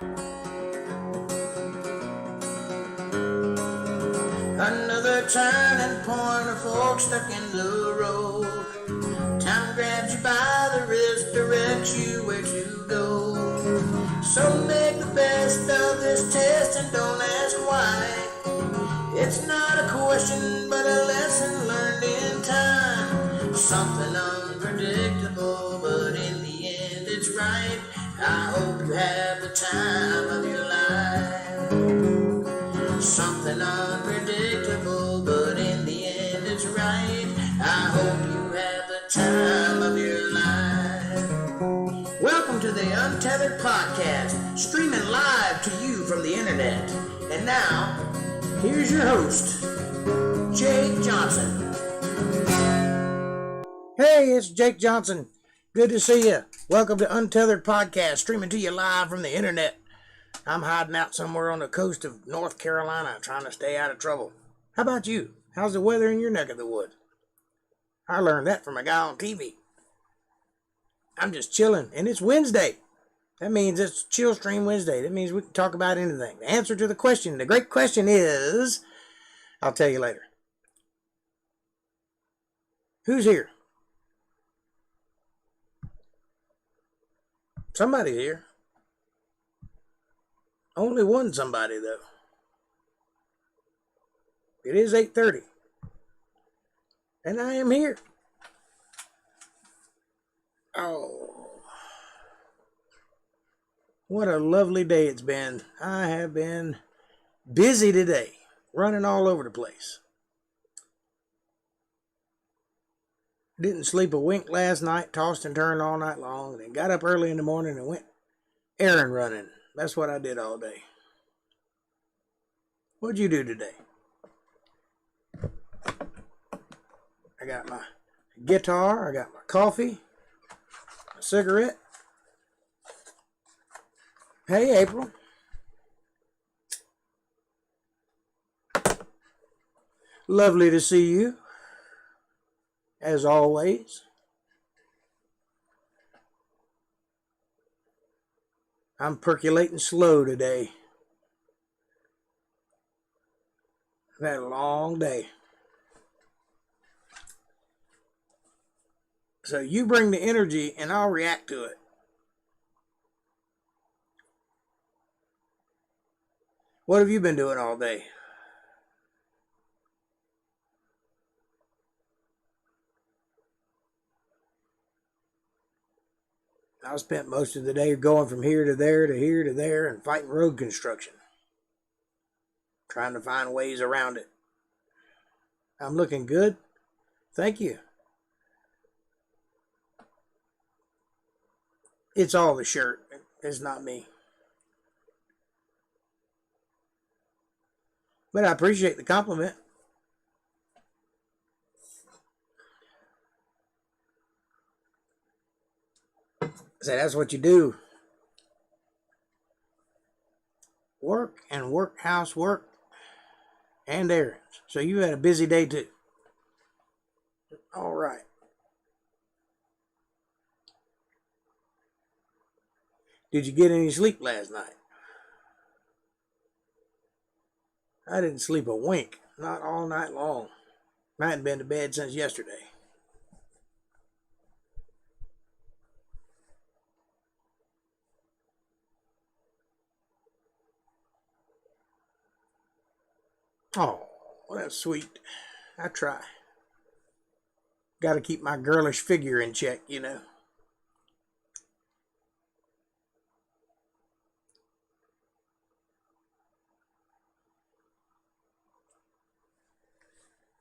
Another turning point, a fork stuck in the road. Time grabs you by the wrist, directs you where to go. So make the best of this test and don't ask why. It's not a question, but a lesson learned in time. Something unpredictable, but in the end it's right. I hope you have the time of your life. Something unpredictable, but in the end it's right. I hope you have the time of your life. Welcome to the Untethered podcast, streaming live to you from the internet. And now, here's your host, Jake Johnson. Hey, it's Jake Johnson. Good to see you. Welcome to Untethered podcast, streaming to you live from the internet. I'm hiding out somewhere on the coast of North Carolina, trying to stay out of trouble. How about you? How's the weather in your neck of the woods? I learned that from a guy on TV. I'm just chilling, and it's Wednesday. That means it's Chill Stream Wednesday. That means we can talk about anything. The answer to the question, the great question is, I'll tell you later. Who's here? Somebody's here. Only one somebody, though. It is 8:30. And I am here. Oh. What a lovely day it's been. I have been busy today. Running all over the place. Didn't sleep a wink last night. Tossed and turned all night long. And then got up early in the morning and went errand running. That's what I did all day. What'd you do today? I got my guitar, I got my coffee, a cigarette. Hey, April. Lovely to see you, as always. I'm percolating slow today. I've had a long day. So you bring the energy and I'll react to it. What have you been doing all day? I spent most of the day going from here to there to here to there and fighting road construction. Trying to find ways around it. I'm looking good. Thank you. It's all the shirt. It's not me. But I appreciate the compliment. So that's what you do. Work and work, housework, and errands. So you had a busy day too. All right. Did you get any sleep last night? I didn't sleep a wink. Not all night long. I hadn't been to bed since yesterday. Oh, well, that's sweet. I try. Got to keep my girlish figure in check, you know.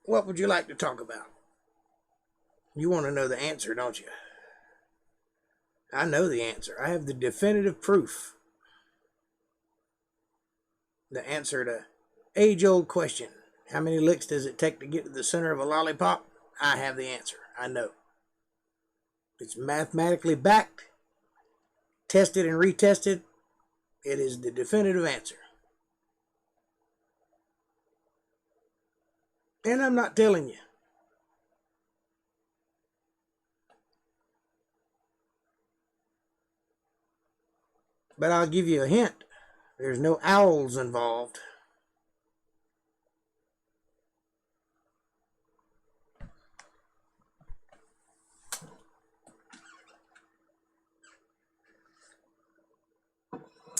What would you like to talk about? You want to know the answer, don't you? I know the answer. I have the definitive proof. The answer to age-old question. How many licks does it take to get to the center of a lollipop? I have the answer. I know. It's mathematically backed, tested and retested. It is the definitive answer. And I'm not telling you. But I'll give you a hint. There's no owls involved.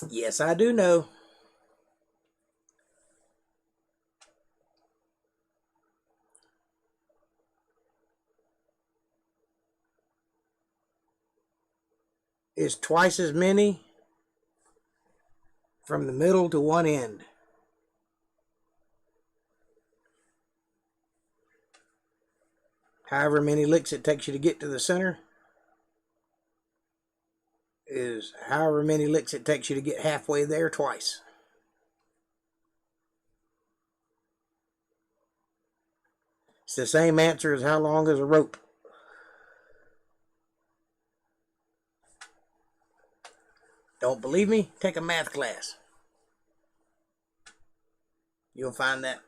Yes, I do know. It's twice as many from the middle to one end. However many licks it takes you to get to the center is however many licks it takes you to get halfway there twice. It's the same answer as how long is a rope. Don't believe me? Take a math class. You'll find that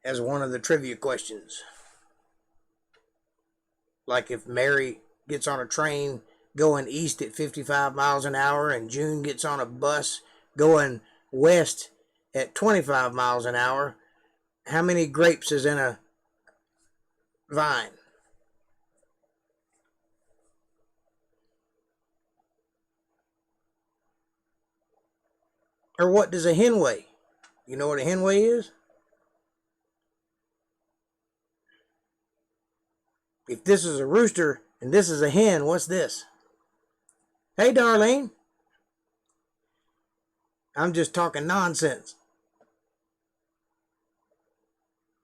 as one of the trivia questions. Like if Mary gets on a train going east at 55 miles an hour and June gets on a bus going west at 25 miles an hour, how many grapes is in a vine? Or what does a hen weigh? You know what a hen weigh is? If this is a rooster and this is a hen, what's this? Hey, Darlene. I'm just talking nonsense.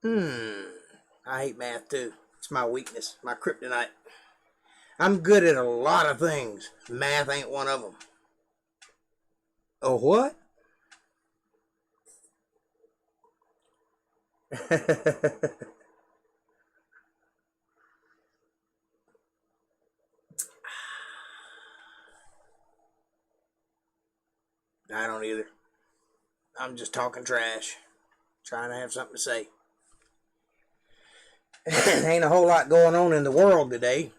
I hate math too. It's my weakness, my kryptonite. I'm good at a lot of things. Math ain't one of them. Oh, what? I don't either. I'm just talking trash. Trying to have something to say. Ain't a whole lot going on in the world today.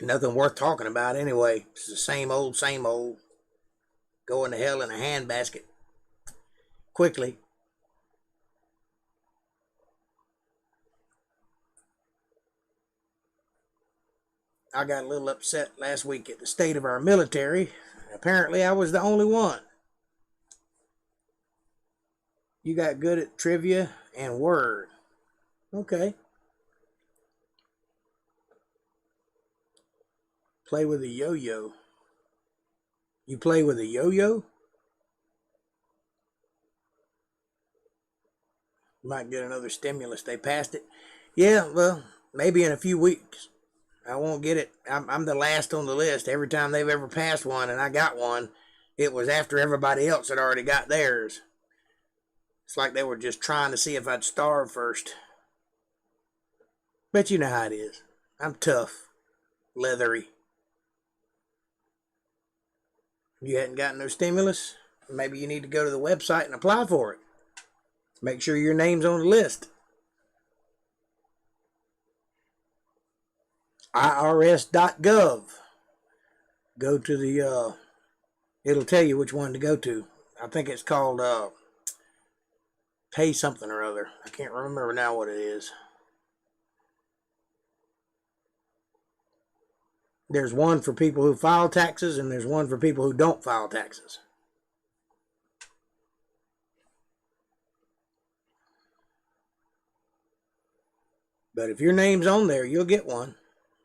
Nothing worth talking about anyway. It's the same old, same old. Going to hell in a handbasket. Quickly. I got a little upset last week at the state of our military. Apparently I was the only one. You got good at trivia and word. Okay. Play with a yo-yo. You play with a yo-yo? Might get another stimulus. They passed it. Yeah, well, maybe in a few weeks. I won't get it. I'm the last on the list. Every time they've ever passed one and I got one, it was after everybody else had already got theirs. It's like they were just trying to see if I'd starve first. But you know how it is. I'm tough. Leathery. You hadn't gotten no stimulus? Maybe you need to go to the website and apply for it. Make sure your name's on the list. IRS.gov. Go to the, it'll tell you which one to go to. I think it's called, pay something or other. I can't remember now what it is. There's one for people who file taxes and there's one for people who don't file taxes. But if your name's on there, you'll get one.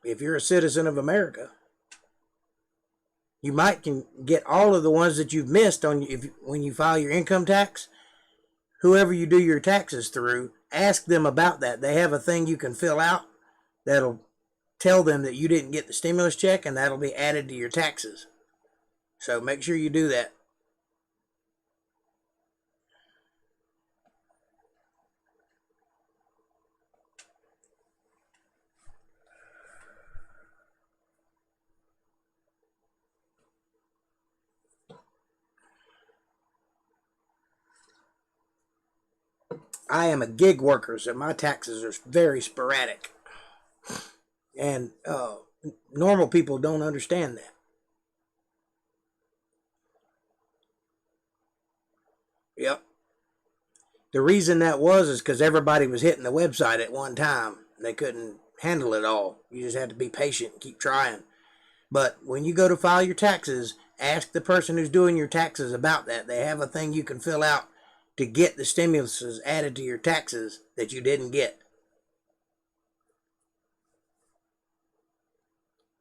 If you're a citizen of America. You might can get all of the ones that you've missed on when you file your income tax. Whoever you do your taxes through, ask them about that. They have a thing you can fill out that'll tell them that you didn't get the stimulus check, and that'll be added to your taxes. So make sure you do that. I am a gig worker, so my taxes are very sporadic. And normal people don't understand that. Yep. The reason that was is because everybody was hitting the website at one time. They couldn't handle it all. You just had to be patient and keep trying. But when you go to file your taxes, ask the person who's doing your taxes about that. They have a thing you can fill out to get the stimuluses added to your taxes that you didn't get.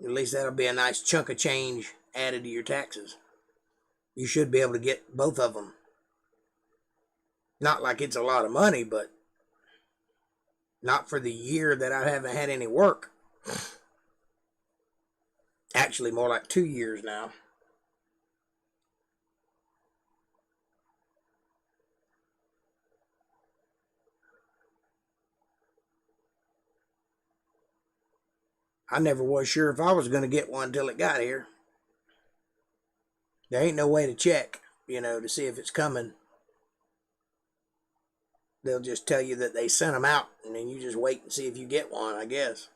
At least that'll be a nice chunk of change added to your taxes. You should be able to get both of them. Not like it's a lot of money, but not for the year that I haven't had any work. Actually, more like 2 years now. I never was sure if I was going to get one until it got here. There ain't no way to check, to see if it's coming. They'll just tell you that they sent them out, and then you just wait and see if you get one, I guess.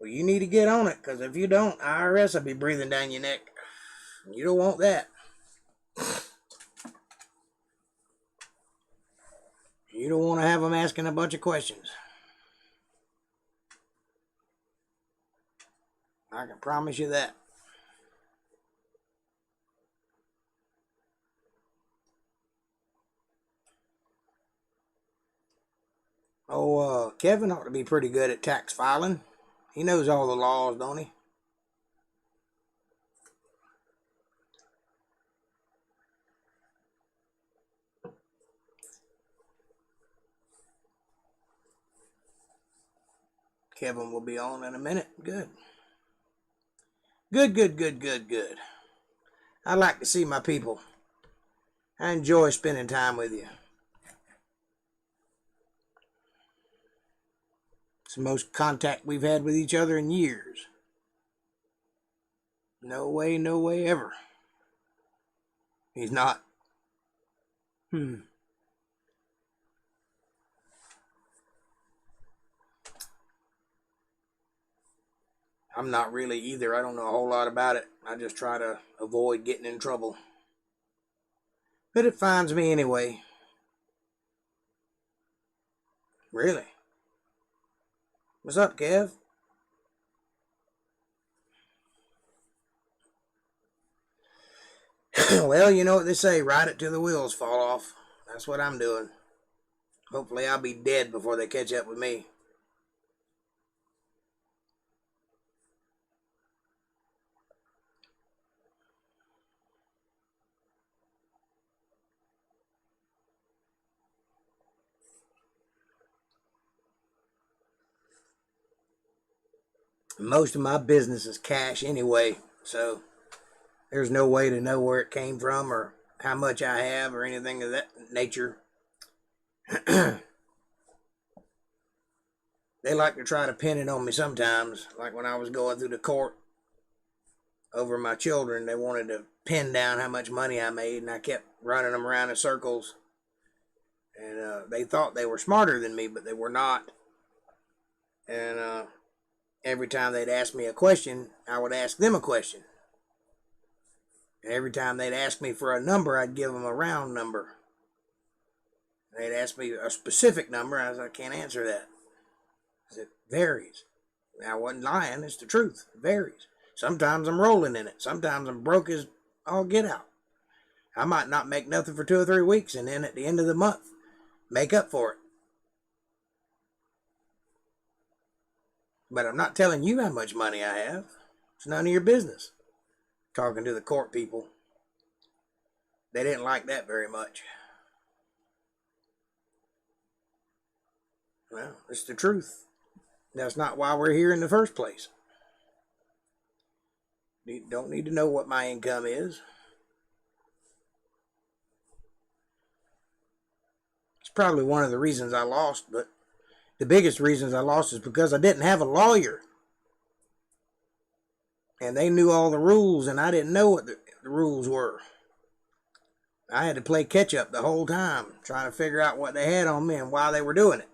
Well, you need to get on it, because if you don't, IRS will be breathing down your neck. You don't want that. You don't want to have them asking a bunch of questions. I can promise you that. Oh, Kevin ought to be pretty good at tax filing. He knows all the laws, don't he? Kevin will be on in a minute. Good. Good. I like to see my people. I enjoy spending time with you. It's the most contact we've had with each other in years. No way ever. He's not. I'm not really either. I don't know a whole lot about it. I just try to avoid getting in trouble. But it finds me anyway. Really? What's up, Kev? Well, you know what they say, ride it till the wheels fall off. That's what I'm doing. Hopefully I'll be dead before they catch up with me. Most of my business is cash anyway, so there's no way to know where it came from or how much I have or anything of that nature. They like to try to pin it on me sometimes, like when I was going through the court over my children. They wanted to pin down how much money I made, and I kept running them around in circles. And they thought they were smarter than me, but they were not. And every time they'd ask me a question, I would ask them a question. And every time they'd ask me for a number, I'd give them a round number. They'd ask me a specific number, and I was like, I can't answer that. It varies. I wasn't lying, it's the truth. It varies. Sometimes I'm rolling in it. Sometimes I'm broke as all get out. I might not make nothing for 2 or 3 weeks, and then at the end of the month, make up for it. But I'm not telling you how much money I have. It's none of your business. Talking to the court people. They didn't like that very much. Well, it's the truth. That's not why we're here in the first place. You don't need to know what my income is. It's probably one of the reasons I lost, but the biggest reasons I lost is because I didn't have a lawyer. And they knew all the rules, and I didn't know what the rules were. I had to play catch up the whole time, trying to figure out what they had on me and why they were doing it.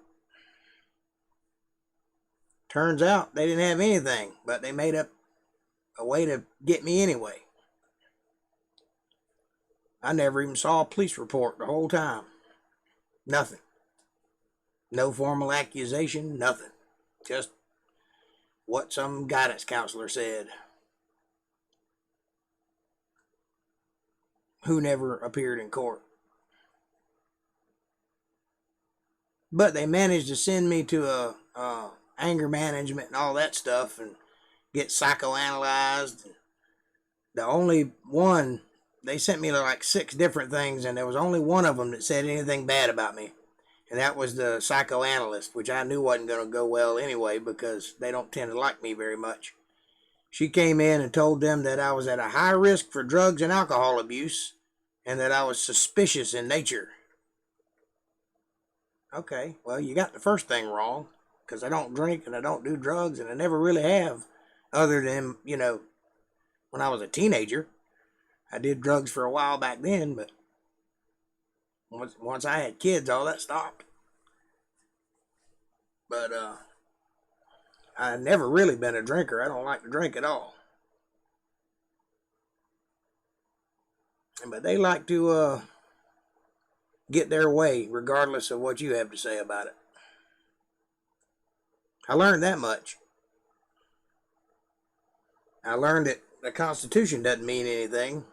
Turns out they didn't have anything, but they made up a way to get me anyway. I never even saw a police report the whole time. Nothing. No formal accusation, nothing. Just what some guidance counselor said, who never appeared in court. But they managed to send me to a anger management and all that stuff and get psychoanalyzed. The only one, they sent me to like 6 different things, and there was only one of them that said anything bad about me. And that was the psychoanalyst, which I knew wasn't going to go well anyway because they don't tend to like me very much. She came in and told them that I was at a high risk for drugs and alcohol abuse and that I was suspicious in nature. Okay, well, you got the first thing wrong, because I don't drink and I don't do drugs and I never really have, other than, when I was a teenager. I did drugs for a while back then, but once I had kids, all that stopped. But I've never really been a drinker. I don't like to drink at all. But they like to get their way regardless of what you have to say about it. I learned that much. I learned that the Constitution doesn't mean anything,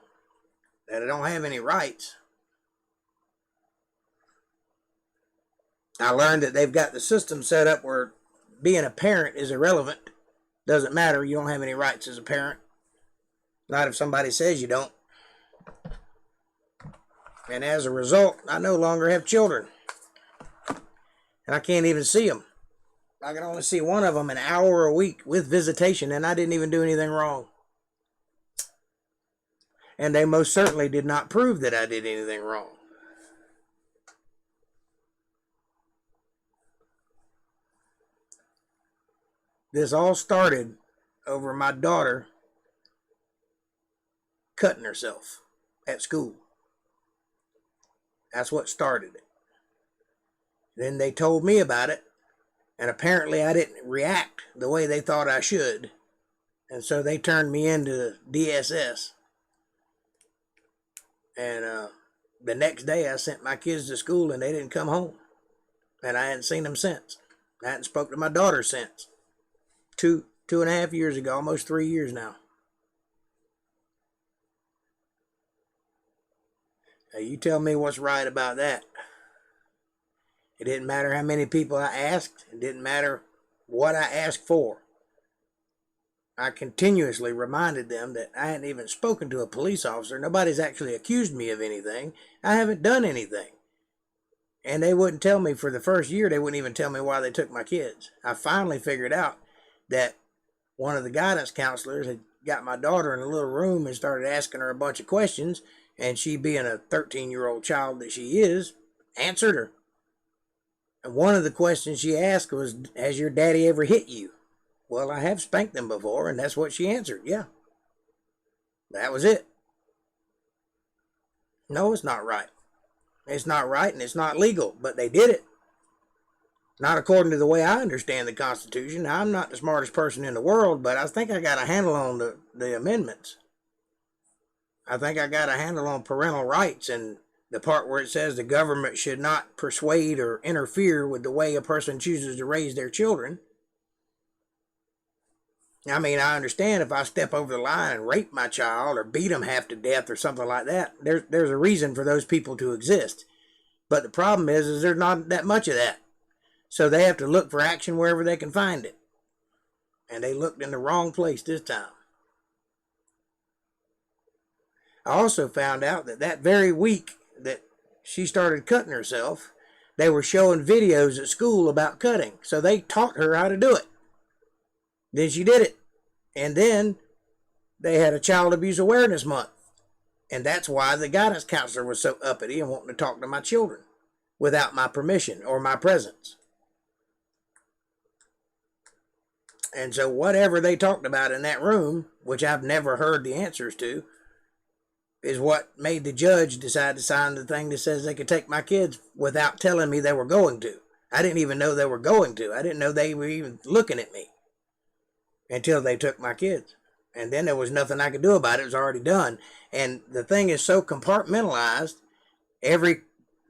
that I don't have any rights. I learned that they've got the system set up where being a parent is irrelevant. Doesn't matter. You don't have any rights as a parent. Not if somebody says you don't. And as a result, I no longer have children. And I can't even see them. I can only see one of them an hour a week with visitation, and I didn't even do anything wrong. And they most certainly did not prove that I did anything wrong. This all started over my daughter cutting herself at school. That's what started it. Then they told me about it, and apparently I didn't react the way they thought I should. And so they turned me into DSS. And the next day I sent my kids to school and they didn't come home. And I hadn't seen them since. I hadn't spoke to my daughter since. Two and a half years ago, almost 3 years now. Now you tell me what's right about that. It didn't matter how many people I asked. It didn't matter what I asked for. I continuously reminded them that I hadn't even spoken to a police officer. Nobody's actually accused me of anything. I haven't done anything. And they wouldn't tell me for the first year. They wouldn't even tell me why they took my kids. I finally figured out that one of the guidance counselors had got my daughter in a little room and started asking her a bunch of questions. And she, being a 13-year-old child that she is, answered her. And one of the questions she asked was, has your daddy ever hit you? Well, I have spanked them before, and that's what she answered. Yeah. That was it. No, it's not right. It's not right, and it's not legal, but they did it. Not according to the way I understand the Constitution. I'm not the smartest person in the world, but I think I got a handle on the amendments. I think I got a handle on parental rights and the part where it says the government should not persuade or interfere with the way a person chooses to raise their children. I mean, I understand if I step over the line and rape my child or beat them half to death or something like that, there's a reason for those people to exist. But the problem is there's not that much of that. So they have to look for action wherever they can find it. And they looked in the wrong place this time. I also found out that very week that she started cutting herself, they were showing videos at school about cutting. So they taught her how to do it. Then she did it. And then they had a Child Abuse Awareness Month. And that's why the guidance counselor was so uppity and wanting to talk to my children without my permission or my presence. And so whatever they talked about in that room, which I've never heard the answers to, is what made the judge decide to sign the thing that says they could take my kids without telling me they were going to. I didn't even know they were going to. I didn't know they were even looking at me. until they took my kids. And then there was nothing I could do about it. It was already done. And the thing is so compartmentalized. Every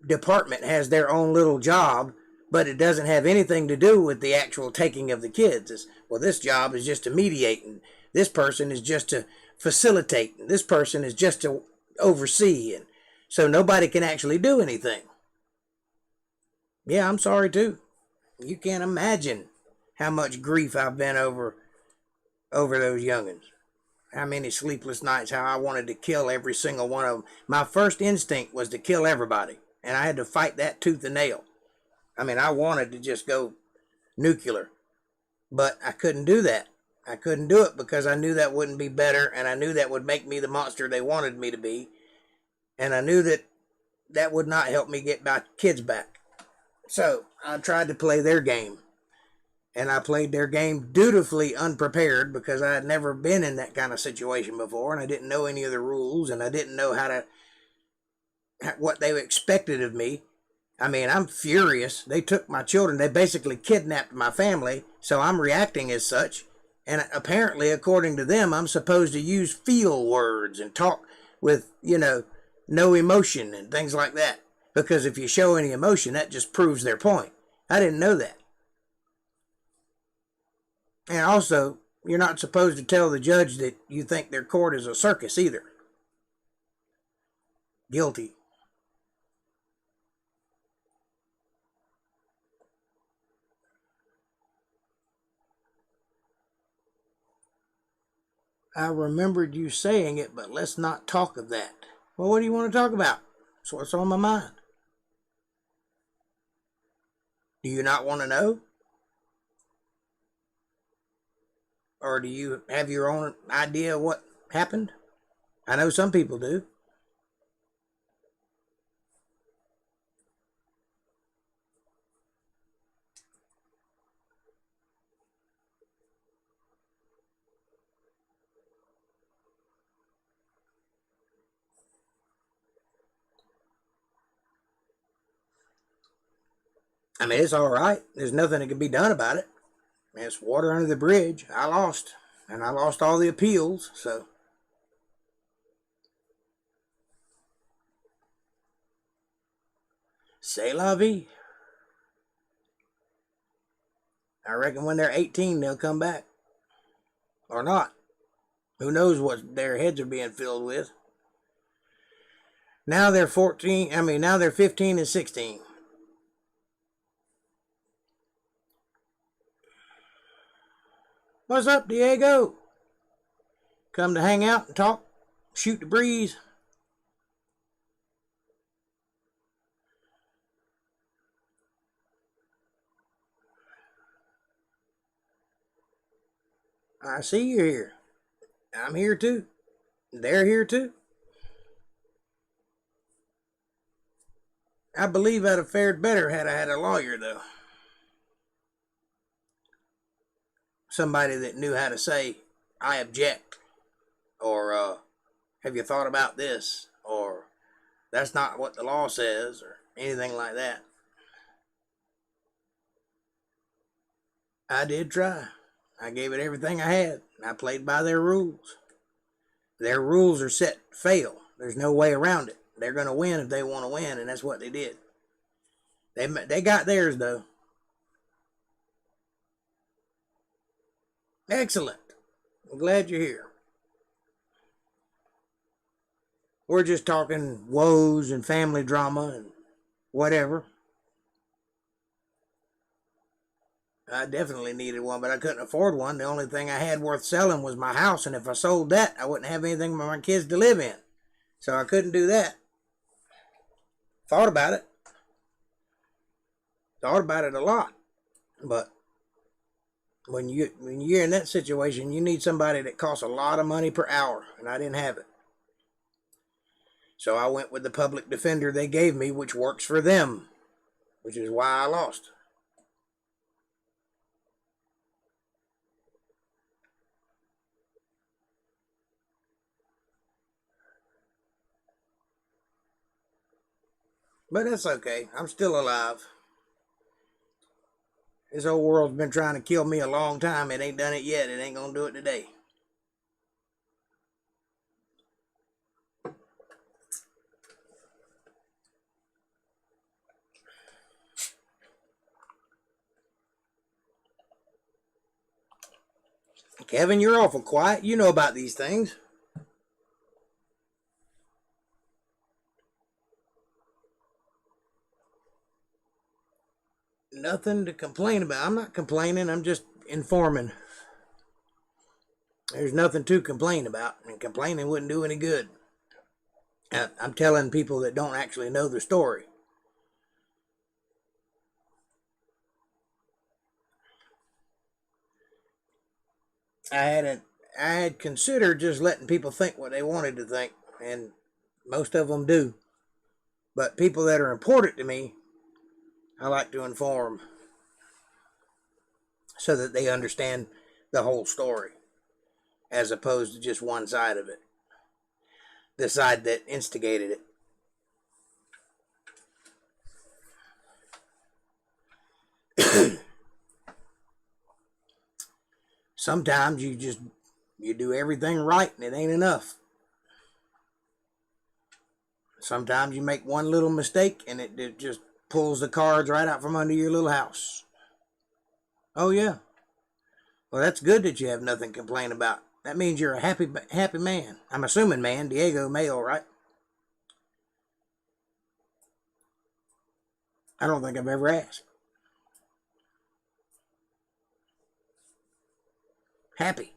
department has their own little job, but it doesn't have anything to do with the actual taking of the kids. It's, well, this job is just to mediate, and this person is just to facilitate, and this person is just to oversee, and so nobody can actually do anything. Yeah, I'm sorry too. You can't imagine how much grief I've been over those youngins. How many sleepless nights, how I wanted to kill every single one of them. My first instinct was to kill everybody, and I had to fight that tooth and nail. I mean, I wanted to just go nuclear, but I couldn't do that. I couldn't do it because I knew that wouldn't be better, and I knew that would make me the monster they wanted me to be, and I knew that that would not help me get my kids back. So I tried to play their game. And I played their game dutifully unprepared because I had never been in that kind of situation before, and I didn't know any of the rules, and I didn't know what they expected of me. I mean, I'm furious. They took my children. They basically kidnapped my family, so I'm reacting as such. And apparently, according to them, I'm supposed to use feel words and talk with, no emotion and things like that. Because if you show any emotion, that just proves their point. I didn't know that. And also, you're not supposed to tell the judge that you think their court is a circus either. Guilty. I remembered you saying it, but let's not talk of that. Well, what do you want to talk about? That's what's on my mind. Do you not want to know? Or do you have your own idea of what happened? I know some people do. I mean, it's all right. There's nothing that can be done about it. It's water under the bridge. I lost. And I lost all the appeals, so. C'est la vie. I reckon when they're 18, they'll come back. Or not. Who knows what their heads are being filled with. Now they're 14. Now they're 15 and 16. What's up, Diego? Come to hang out and talk? Shoot the breeze? I see you're here. I'm here too. They're here too. I believe I'd have fared better had I had a lawyer, though. Somebody that knew how to say, I object. Or, have you thought about this? Or, that's not what the law says. Or anything like that. I did try. I gave it everything I had. I played by their rules. Their rules are set to fail. There's no way around it. They're going to win if they want to win, and that's what they did. They got theirs, though. Excellent. I'm glad you're here. We're just talking woes and family drama and whatever. I definitely needed one, but I couldn't afford one. The only thing I had worth selling was my house, and if I sold that, I wouldn't have anything for my kids to live in. So I couldn't do that. Thought about it. Thought about it a lot. But when you're in that situation, you need somebody that costs a lot of money per hour, and I didn't have it. So I went with the public defender they gave me, which works for them, which is why I lost. But that's okay. I'm still alive. This whole world's been trying to kill me a long time. It ain't done it yet. It ain't gonna do it today. Kevin, you're awful quiet. You know about these things. Nothing to complain about. I'm not complaining. I'm just informing. There's nothing to complain about, and complaining wouldn't do any good. I'm telling people that don't actually know the story. I had considered just letting people think what they wanted to think, and most of them do. But people that are important to me, I like to inform so that they understand the whole story, as opposed to just one side of it, the side that instigated it. Sometimes you do everything right and it ain't enough. Sometimes you make one little mistake and it just pulls the cards right out from under your little house. Oh yeah. Well, that's good that you have nothing to complain about. That means you're a happy man. I'm assuming man, Diego, male, right? I don't think I've ever asked. Happy.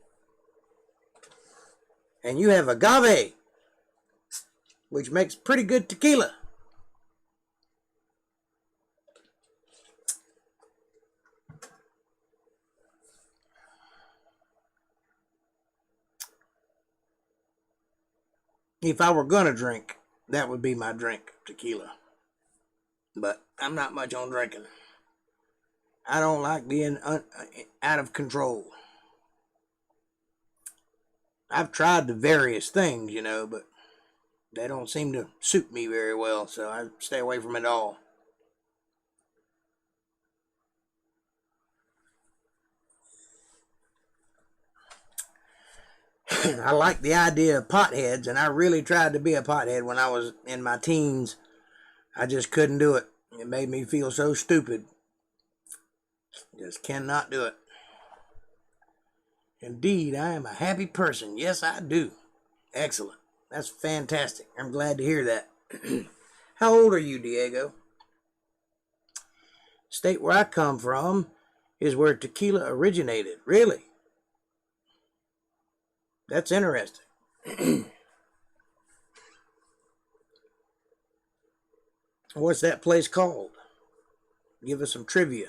And you have agave, which makes pretty good tequila. If I were gonna drink, that would be my drink, tequila. But I'm not much on drinking. I don't like being out of control. I've tried the various things, but they don't seem to suit me very well, so I stay away from it all. I like the idea of potheads, and I really tried to be a pothead when I was in my teens. I just couldn't do it. It made me feel so stupid. Just cannot do it. Indeed, I am a happy person. Yes, I do. Excellent. That's fantastic. I'm glad to hear that. How old are you, Diego? State where I come from is where tequila originated. Really? That's interesting. What's that place called? Give us some trivia.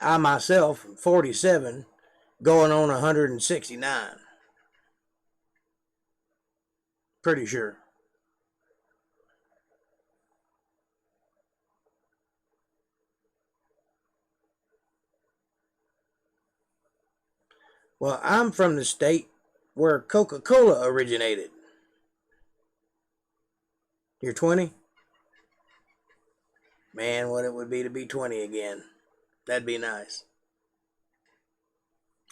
I myself am 47, going on 169. Pretty sure. Well, I'm from the state where Coca-Cola originated. You're 20? Man, what it would be to be 20 again. That'd be nice.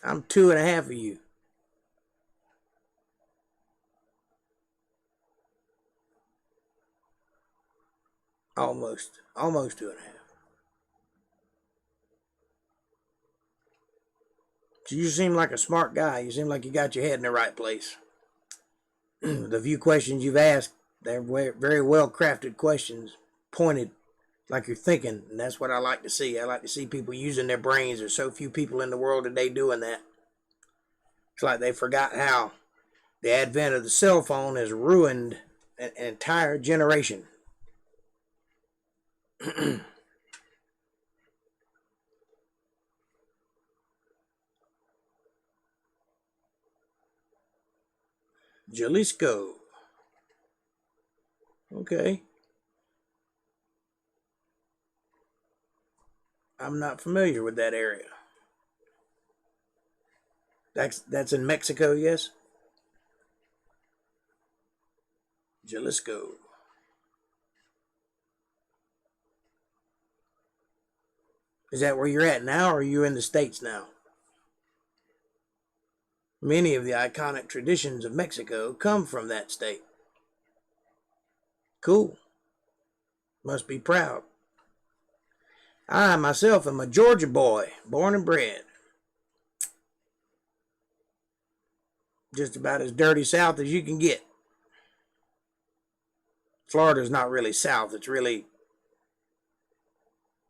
I'm 2.5 of you. Almost 2.5. So you seem like a smart guy. You seem like you got your head in the right place. The few questions you've asked, they're very well crafted questions, pointed, like you're thinking, and that's what I like to see. I like to see people using their brains. There's so few people in the world today doing that. It's like they forgot how the advent of the cell phone has ruined an entire generation. Jalisco. Okay. I'm not familiar with that area. That's in Mexico, yes? Jalisco. Is that where you're at now, or are you in the States now? Many of the iconic traditions of Mexico come from that state. Cool. Must be proud. I myself am a Georgia boy, born and bred. Just about as dirty south as you can get. Florida's not really south, it's really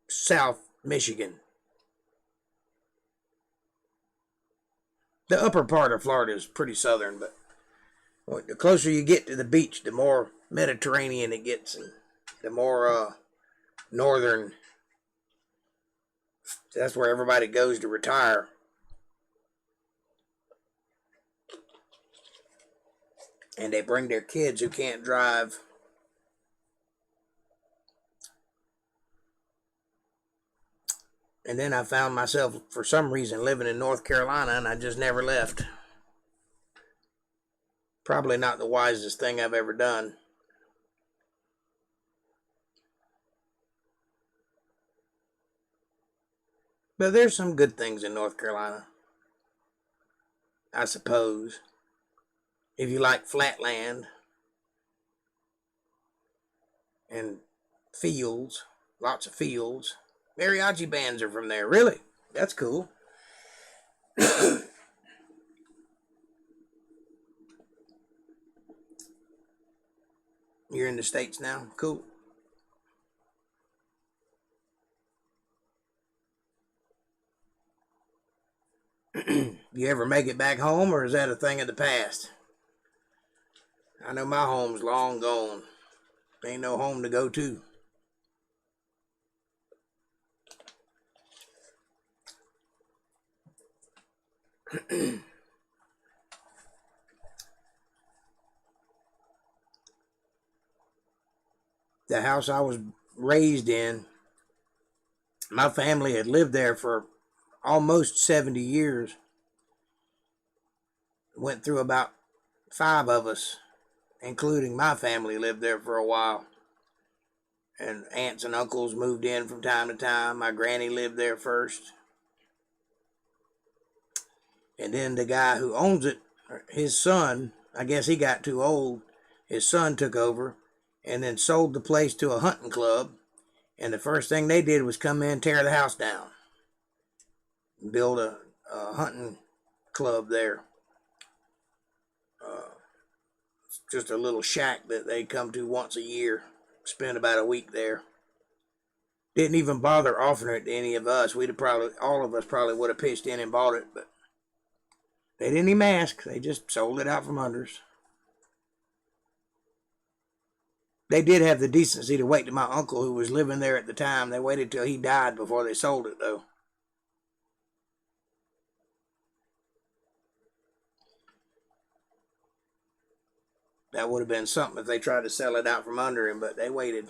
South Michigan. The upper part of Florida is pretty southern, but the closer you get to the beach, the more Mediterranean it gets, and the more northern. That's where everybody goes to retire. And they bring their kids who can't drive. And then I found myself, for some reason, living in North Carolina, and I just never left. Probably not the wisest thing I've ever done. But there's some good things in North Carolina, I suppose. If you like flat land and fields, lots of fields. Mariachi bands are from there. Really? That's cool. You're in the States now? Cool. You ever make it back home, or is that a thing of the past? I know my home's long gone. Ain't no home to go to. The house I was raised in, my family had lived there for almost 70 years. Went through about 5 of us, including my family, lived there for a while. And aunts and uncles moved in from time to time. My granny lived there first. And then the guy who owns it, his son, I guess he got too old. His son took over and then sold the place to a hunting club. And the first thing they did was come in and tear the house down. Build a hunting club there. Just a little shack that they come to once a year. Spend about a week there. Didn't even bother offering it to any of us. All of us probably would have pitched in and bought it, but they didn't even ask. They just sold it out from under us. They did have the decency to wait till my uncle, who was living there at the time. They waited till he died before they sold it, though. That would have been something if they tried to sell it out from under him, but they waited.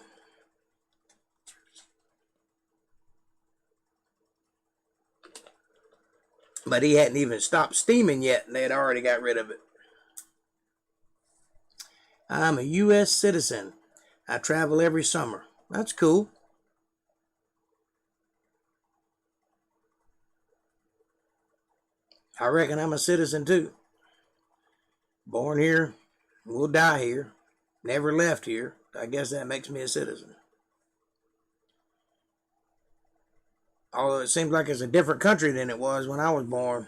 But he hadn't even stopped steaming yet, and they had already got rid of it. I'm a U.S. citizen. I travel every summer. That's cool. I reckon I'm a citizen too. Born here, will die here. Never left here. I guess that makes me a citizen. Although it seems like it's a different country than it was when I was born.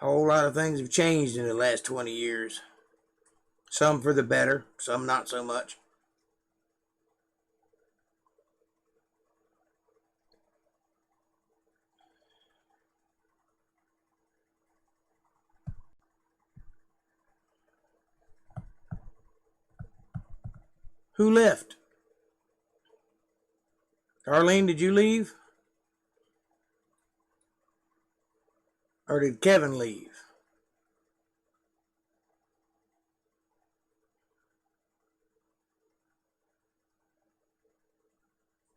A whole lot of things have changed in the last 20 years. Some for the better, some not so much. Who left? Arlene, did you leave? Or did Kevin leave?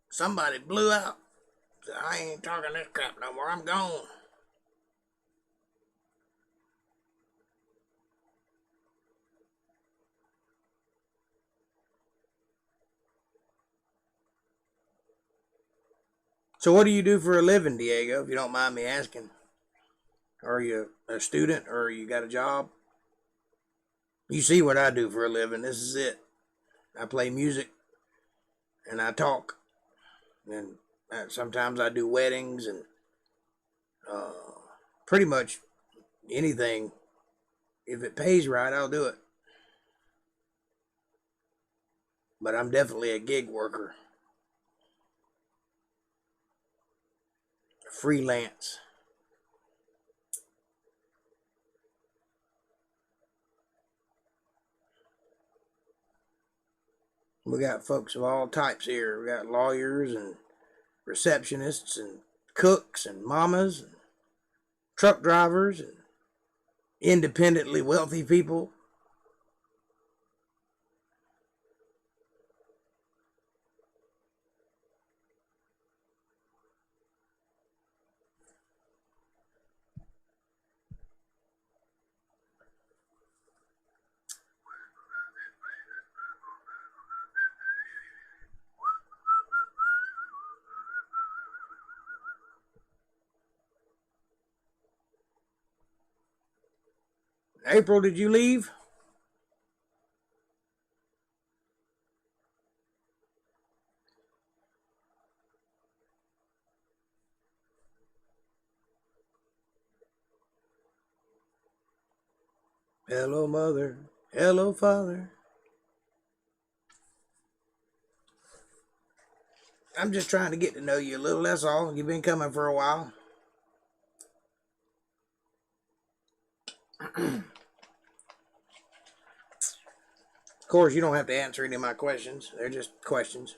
Somebody blew out. I ain't talking this crap no more. I'm gone. So what do you do for a living, Diego, if you don't mind me asking? Are you a student or you got a job? You see what I do for a living. This is it. I play music and I talk. And sometimes I do weddings and uh, pretty much anything. If it pays right, I'll do it. But I'm definitely a gig worker. Freelance. We got folks of all types here. We got lawyers and receptionists and cooks and mamas and truck drivers and independently wealthy people. April, did you leave? Hello, mother. Hello, father. I'm just trying to get to know you a little, that's all. You've been coming for a while. Of course, you don't have to answer any of my questions. They're just questions.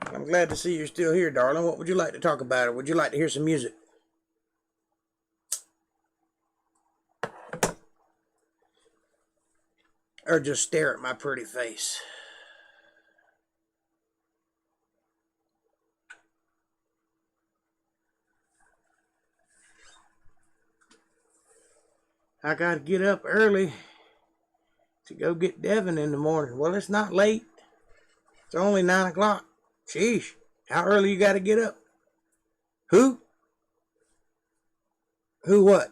I'm glad to see you're still here, darling. What would you like to talk about? Or would you like to hear some music? Or just stare at my pretty face? I gotta get up early to go get Devin in the morning. Well, it's not late. It's only 9 o'clock. Sheesh. How early you gotta get up? Who? Who what?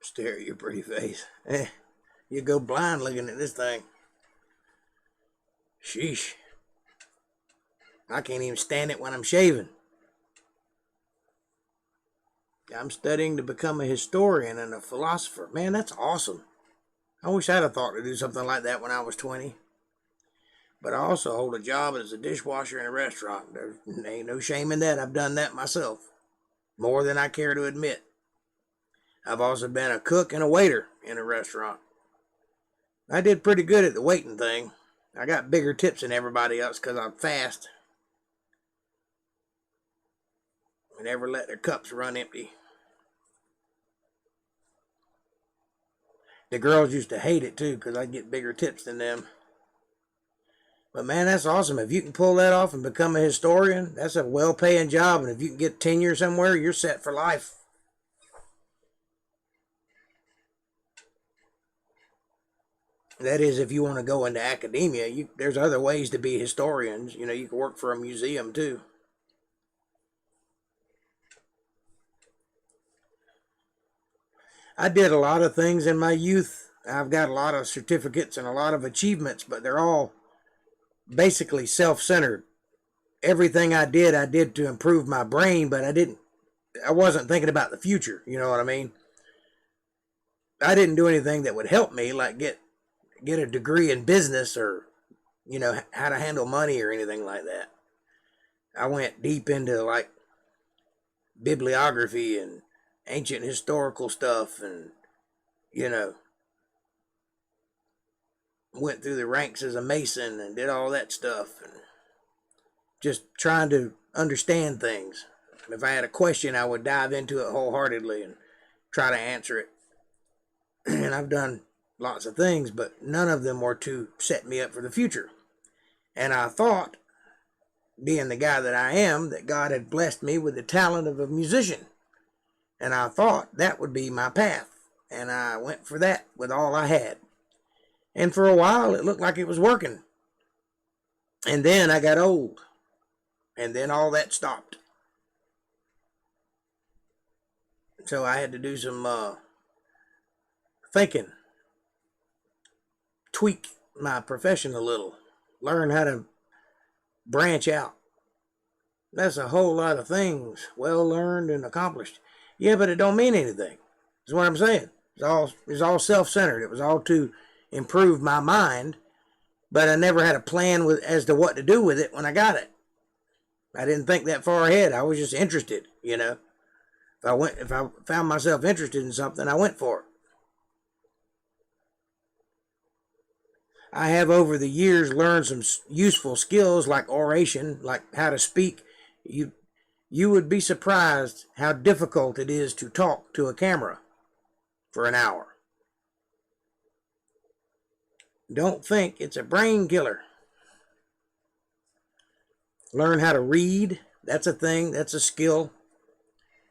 Stare at your pretty face. You go blind looking at this thing. Sheesh. I can't even stand it when I'm shaving. I'm studying to become a historian and a philosopher. Man, that's awesome. I wish I'd have thought to do something like that when I was 20. But I also hold a job as a dishwasher in a restaurant. There ain't no shame in that. I've done that myself. More than I care to admit. I've also been a cook and a waiter in a restaurant. I did pretty good at the waiting thing. I got bigger tips than everybody else because I'm fast. I never let their cups run empty. The girls used to hate it too because I get bigger tips than them. But man, that's awesome. If you can pull that off and become a historian, that's a well-paying job. And if you can get tenure somewhere, you're set for life. That is, if you want to go into academia, there's other ways to be historians. You know, you can work for a museum too. I did a lot of things in my youth. I've got a lot of certificates and a lot of achievements, but they're all basically self-centered. Everything I did to improve my brain, but I wasn't thinking about the future. You know what I mean? I didn't do anything that would help me, like get a degree in business or, you know, how to handle money or anything like that. I went deep into like bibliography and ancient historical stuff, and, you know, went through the ranks as a Mason and did all that stuff, and just trying to understand things. If I had a question, I would dive into it wholeheartedly and try to answer it. And I've done lots of things, but none of them were to set me up for the future. And I thought, being the guy that I am, that God had blessed me with the talent of a musician. And I thought that would be my path. And I went for that with all I had. And for a while, it looked like it was working. And then I got old. And then all that stopped. So I had to do some thinking. Tweak my profession a little. Learn how to branch out. That's a whole lot of things well learned and accomplished. Yeah, but it don't mean anything. That's what I'm saying. It's all self-centered. It was all to improve my mind, but I never had a plan as to what to do with it when I got it. I didn't think that far ahead. I was just interested, you know. If I found myself interested in something, I went for it. I have over the years learned some useful skills like oration, like how to speak. You would be surprised how difficult it is to talk to a camera for an hour. Don't think it's a brain killer. Learn how to read. That's a thing. That's a skill.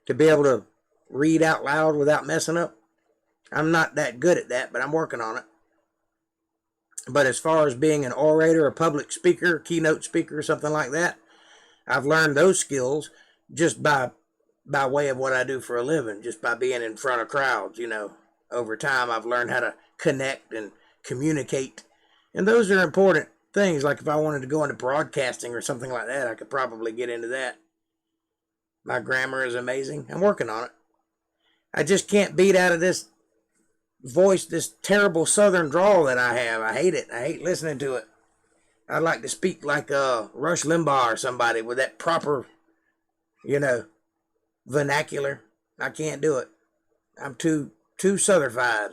To be able to read out loud without messing up. I'm not that good at that, but I'm working on it. But as far as being an orator, a public speaker, keynote speaker, something like that, I've learned those skills just by way of what I do for a living, just by being in front of crowds, you know. Over time, I've learned how to connect and communicate. And those are important things. Like if I wanted to go into broadcasting or something like that, I could probably get into that. My grammar is amazing. I'm working on it. I just can't beat out of this voice, this terrible southern drawl that I have. I hate it. I hate listening to it. I'd like to speak like Rush Limbaugh or somebody with that proper, you know, vernacular. I can't do it. I'm too southernified.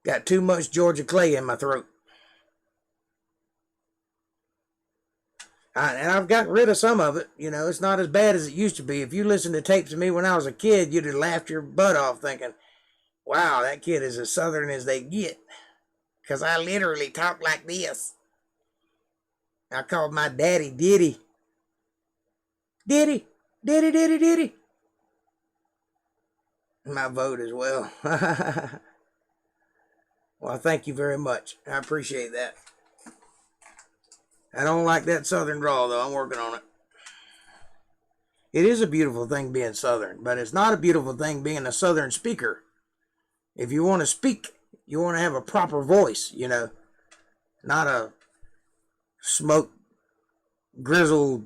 Got too much Georgia clay in my throat. And I've gotten rid of some of it. You know, it's not as bad as it used to be. If you listened to tapes of me when I was a kid, you'd have laughed your butt off thinking, wow, that kid is as southern as they get. Because I literally talk like this. I called my daddy Diddy. Diddy. Diddy, Diddy, Diddy. My vote as well. Well, thank you very much. I appreciate that. I don't like that southern drawl, though. I'm working on it. It is a beautiful thing being southern, but it's not a beautiful thing being a southern speaker. If you want to speak, you want to have a proper voice, you know. Not a smoke, grizzled,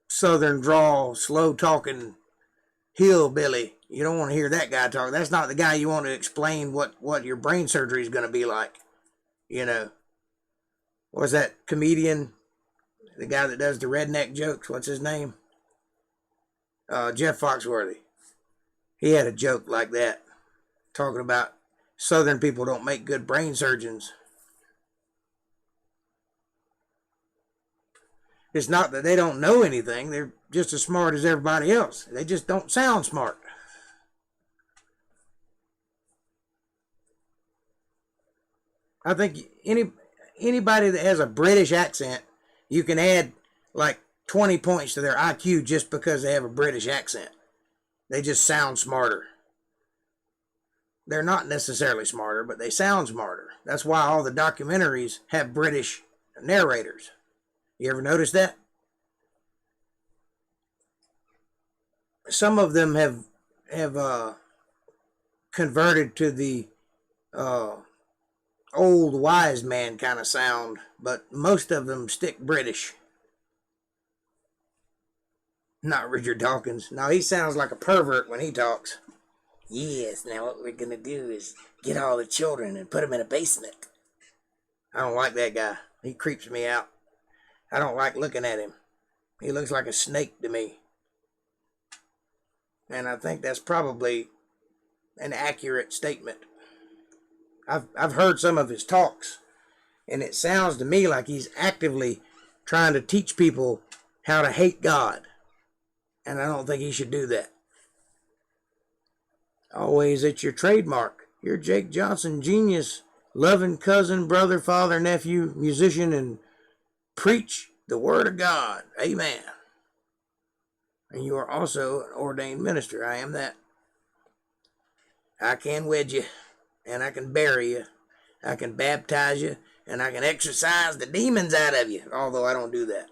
southern drawl, slow-talking hillbilly. You don't want to hear that guy talk. That's not the guy you want to explain what your brain surgery is going to be like, you know. What's that comedian? The guy that does the redneck jokes, what's his name? Jeff Foxworthy. He had a joke like that, talking about southern people don't make good brain surgeons. It's not that they don't know anything. They're just as smart as everybody else. They just don't sound smart. I think anybody that has a British accent, you can add like 20 points to their IQ just because they have a British accent. They just sound smarter. They're not necessarily smarter, but they sound smarter. That's why all the documentaries have British narrators. You ever notice that? Some of them have converted to the old wise man kind of sound, but most of them stick British. Not Richard Dawkins. No, he sounds like a pervert when he talks. Yes, now what we're going to do is get all the children and put them in a basement. I don't like that guy. He creeps me out. I don't like looking at him. He looks like a snake to me. And I think that's probably an accurate statement. I've heard some of his talks, and it sounds to me like he's actively trying to teach people how to hate God. And I don't think he should do that. Always at your trademark. You're Jake Johnson, genius, loving cousin, brother, father, nephew, musician, and preach the word of God. Amen. And you are also an ordained minister. I am that. I can wed you, and I can bury you. I can baptize you, and I can exorcise the demons out of you, although I don't do that.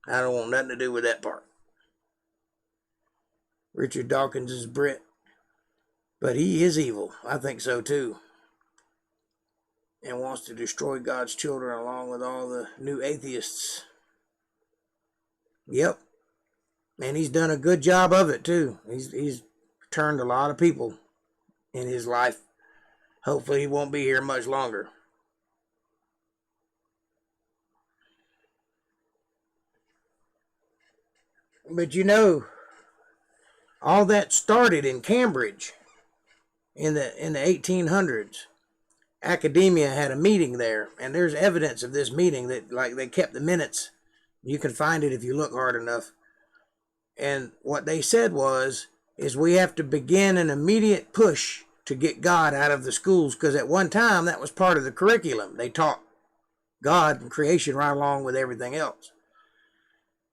I don't want nothing to do with that part. Richard Dawkins is Brit, but he is evil. I think so too. And wants to destroy God's children along with all the new atheists. Yep. And he's done a good job of it too. He's turned a lot of people in his life. Hopefully he won't be here much longer. But you know, all that started in Cambridge in the 1800s. Academia had a meeting there, and there's evidence of this meeting that, like, they kept the minutes. You can find it if you look hard enough. And what they said is we have to begin an immediate push to get God out of the schools, because at one time that was part of the curriculum. They taught God and creation right along with everything else.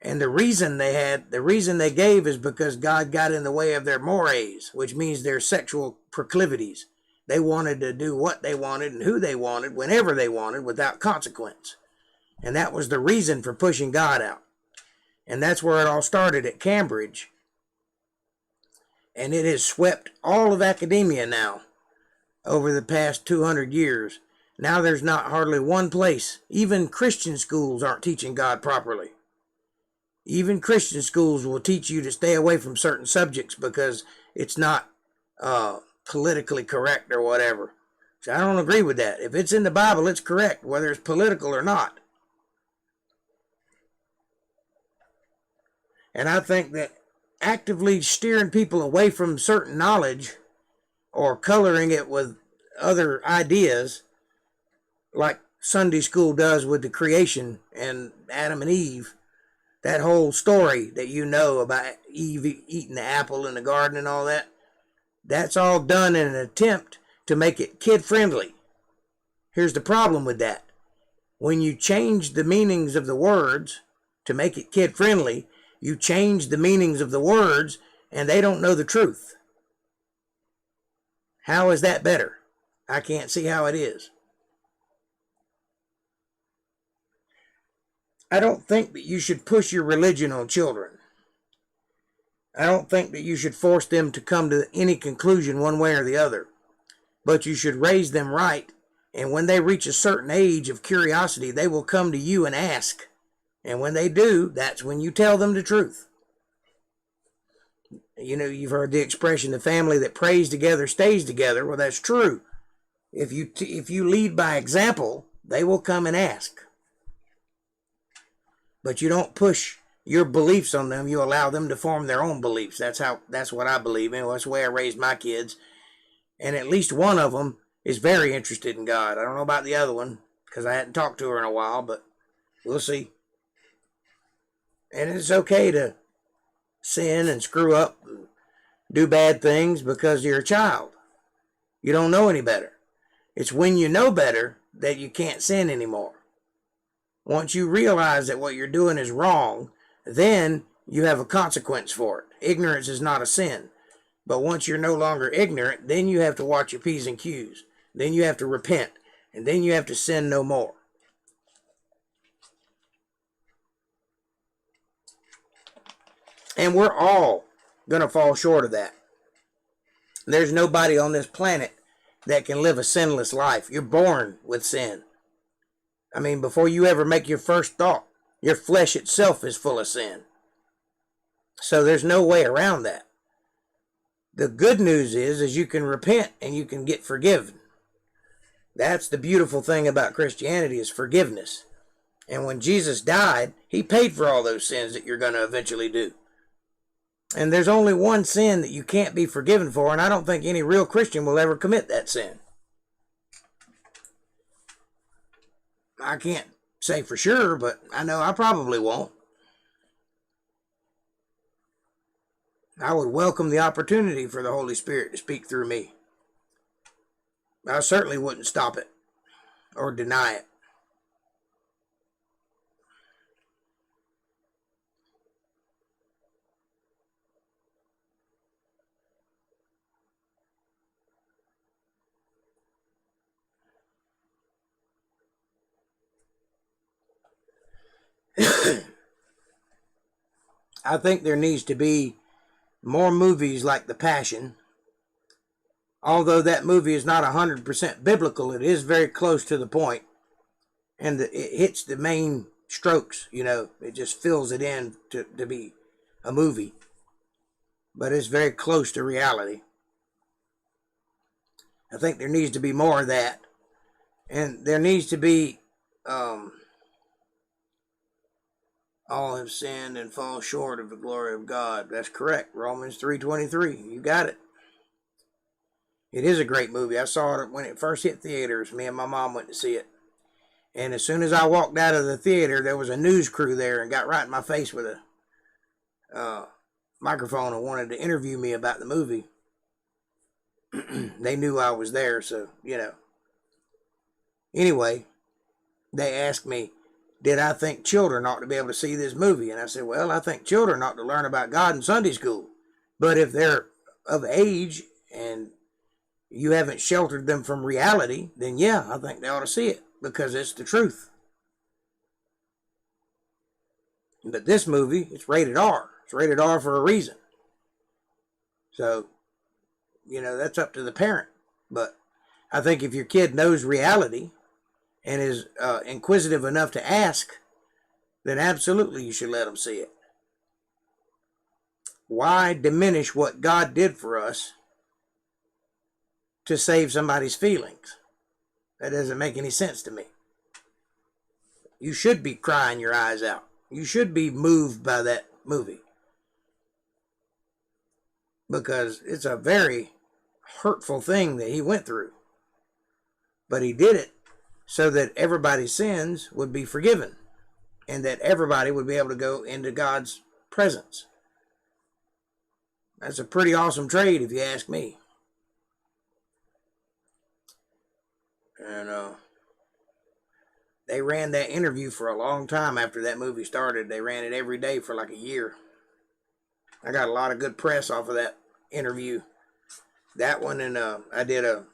And the reason they gave is because God got in the way of their mores, which means their sexual proclivities. They wanted to do what they wanted and who they wanted, whenever they wanted, without consequence. And that was the reason for pushing God out. And that's where it all started, at Cambridge. And it has swept all of academia now over the past 200 years. Now there's not hardly one place. Even Christian schools aren't teaching God properly. Even Christian schools will teach you to stay away from certain subjects because it's not politically correct or whatever. So I don't agree with that. If it's in the Bible, it's correct, whether it's political or not. And I think that actively steering people away from certain knowledge or coloring it with other ideas, like Sunday school does with the creation and Adam and Eve, that whole story that you know about Eve eating the apple in the garden and all that, that's all done in an attempt to make it kid-friendly. Here's the problem with that. When you change the meanings of the words to make it kid-friendly, you change the meanings of the words and they don't know the truth. How is that better? I can't see how it is. I don't think that you should push your religion on children. I don't think that you should force them to come to any conclusion one way or the other. But you should raise them right, and when they reach a certain age of curiosity, they will come to you and ask. And when they do, that's when you tell them the truth. You know, you've heard the expression, the family that prays together stays together. Well, that's true. If you lead by example, they will come and ask. But you don't push your beliefs on them. You allow them to form their own beliefs. That's what I believe in. That's the way I raised my kids. And at least one of them is very interested in God. I don't know about the other one, because I hadn't talked to her in a while, but we'll see. And it's okay to sin and screw up and do bad things because you're a child. You don't know any better. It's when you know better that you can't sin anymore. Once you realize that what you're doing is wrong, then you have a consequence for it. Ignorance is not a sin. But once you're no longer ignorant, then you have to watch your P's and Q's. Then you have to repent. And then you have to sin no more. And we're all going to fall short of that. There's nobody on this planet that can live a sinless life. You're born with sin. I mean, before you ever make your first thought, your flesh itself is full of sin. So there's no way around that. The good news is you can repent and you can get forgiven. That's the beautiful thing about Christianity, is forgiveness. And when Jesus died, he paid for all those sins that you're going to eventually do. And there's only one sin that you can't be forgiven for, and I don't think any real Christian will ever commit that sin. I can't say for sure, but I know I probably won't. I would welcome the opportunity for the Holy Spirit to speak through me. I certainly wouldn't stop it or deny it. I think there needs to be more movies like The Passion. Although that movie is not 100% biblical, it is very close to the point. And it hits the main strokes, It just fills it in to be a movie. But it's very close to reality. I think there needs to be more of that. And there needs to be... all have sinned and fall short of the glory of God. That's correct. Romans 3:23. You got it. It is a great movie. I saw it when it first hit theaters. Me and my mom went to see it. And as soon as I walked out of the theater, there was a news crew there and got right in my face with a microphone and wanted to interview me about the movie. They knew I was there, so, Anyway, they asked me, did I think children ought to be able to see this movie? And I said, well, I think children ought to learn about God in Sunday school. But if they're of age and you haven't sheltered them from reality, then yeah, I think they ought to see it because it's the truth. But this movie, it's rated R. It's rated R for a reason. So, that's up to the parent. But I think if your kid knows reality and is inquisitive enough to ask, then absolutely you should let them see it. Why diminish what God did for us to save somebody's feelings? That doesn't make any sense to me. You should be crying your eyes out. You should be moved by that movie. Because it's a very hurtful thing that he went through. But he did it so that everybody's sins would be forgiven and that everybody would be able to go into God's presence. That's a pretty awesome trade if you ask me. And they ran that interview for a long time after that movie started. They ran it every day for like a year. I got a lot of good press off of that interview. That one, and I did a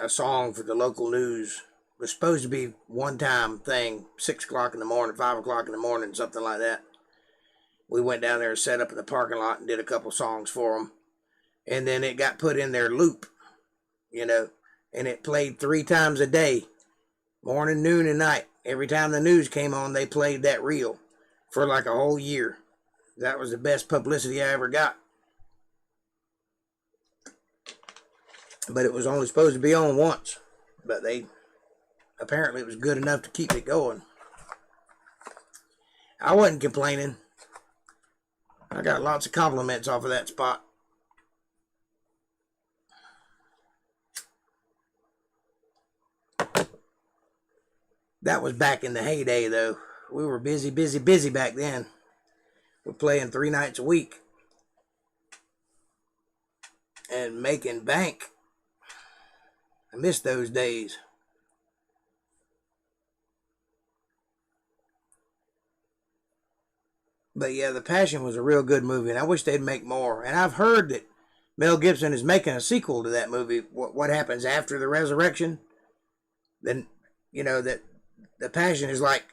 song for the local news. It was supposed to be one-time thing, 6 o'clock in the morning, 5 o'clock in the morning, something like that. We went down there and set up in the parking lot and did a couple songs for them. And then it got put in their loop, and it played 3 times a day, morning, noon, and night. Every time the news came on, they played that reel for like a whole year. That was the best publicity I ever got. But it was only supposed to be on once. But apparently it was good enough to keep it going. I wasn't complaining. I got lots of compliments off of that spot. That was back in the heyday, though. We were busy back then. We're playing 3 nights a week. And making bank. I miss those days. But yeah, The Passion was a real good movie, and I wish they'd make more. And I've heard that Mel Gibson is making a sequel to that movie. What happens after the resurrection? Then, that The Passion is like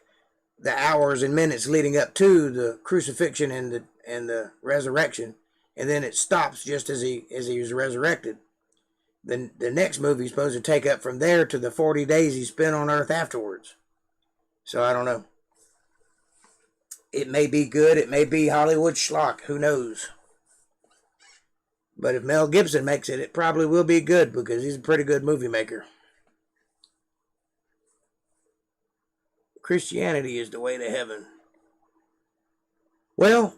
the hours and minutes leading up to the crucifixion and the resurrection, and then it stops just as he was resurrected. Then the next movie is supposed to take up from there to the 40 days he spent on earth afterwards. So I don't know. It may be good. It may be Hollywood schlock. Who knows? But if Mel Gibson makes it, it probably will be good because he's a pretty good movie maker. Christianity is the way to heaven. Well,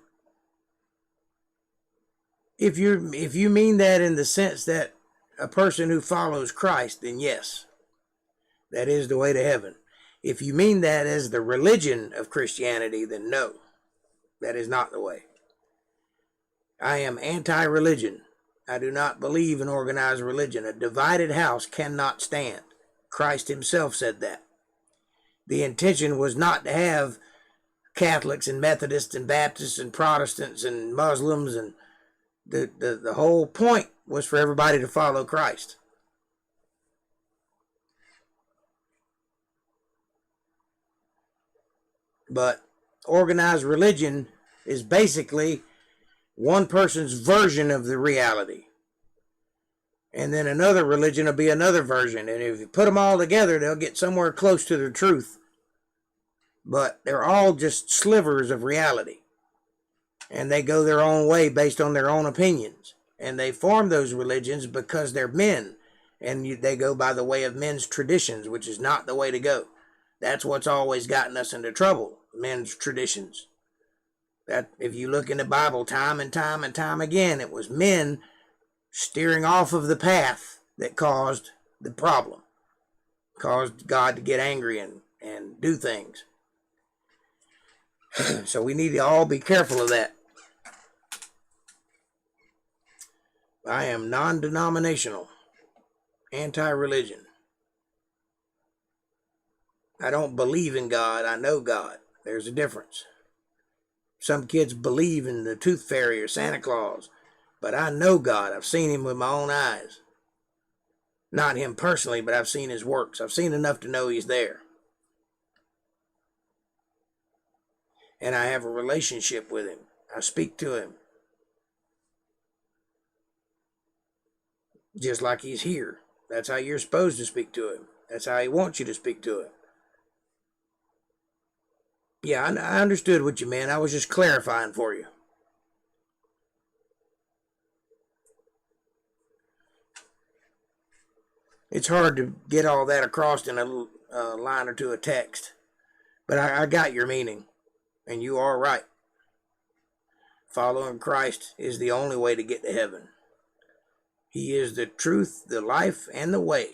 If you mean that in the sense that a person who follows Christ, then yes, that is the way to heaven. If you mean that as the religion of Christianity, then no, that is not the way. I am anti-religion. I do not believe in organized religion. A divided house cannot stand. Christ himself said that. The intention was not to have Catholics and Methodists and Baptists and Protestants and Muslims, and the whole point was for everybody to follow Christ. But organized religion is basically one person's version of the reality. And then another religion will be another version. And if you put them all together, they'll get somewhere close to the truth. But they're all just slivers of reality. And they go their own way based on their own opinions. And they form those religions because they're men. And they go by the way of men's traditions, which is not the way to go. That's what's always gotten us into trouble, men's traditions. That if you look in the Bible time and time and time again, it was men steering off of the path that caused the problem, caused God to get angry and do things. So we need to all be careful of that. I am non-denominational, anti-religion. I don't believe in God. I know God. There's a difference. Some kids believe in the tooth fairy or Santa Claus, but I know God. I've seen him with my own eyes. Not him personally, but I've seen his works. I've seen enough to know he's there. And I have a relationship with him. I speak to him. Just like he's here. That's how you're supposed to speak to him. That's how he wants you to speak to him. Yeah, I understood what you meant. I was just clarifying for you. It's hard to get all that across in a line or two of text. But I got your meaning. And you are right. Following Christ is the only way to get to heaven. He is the truth, the life, and the way.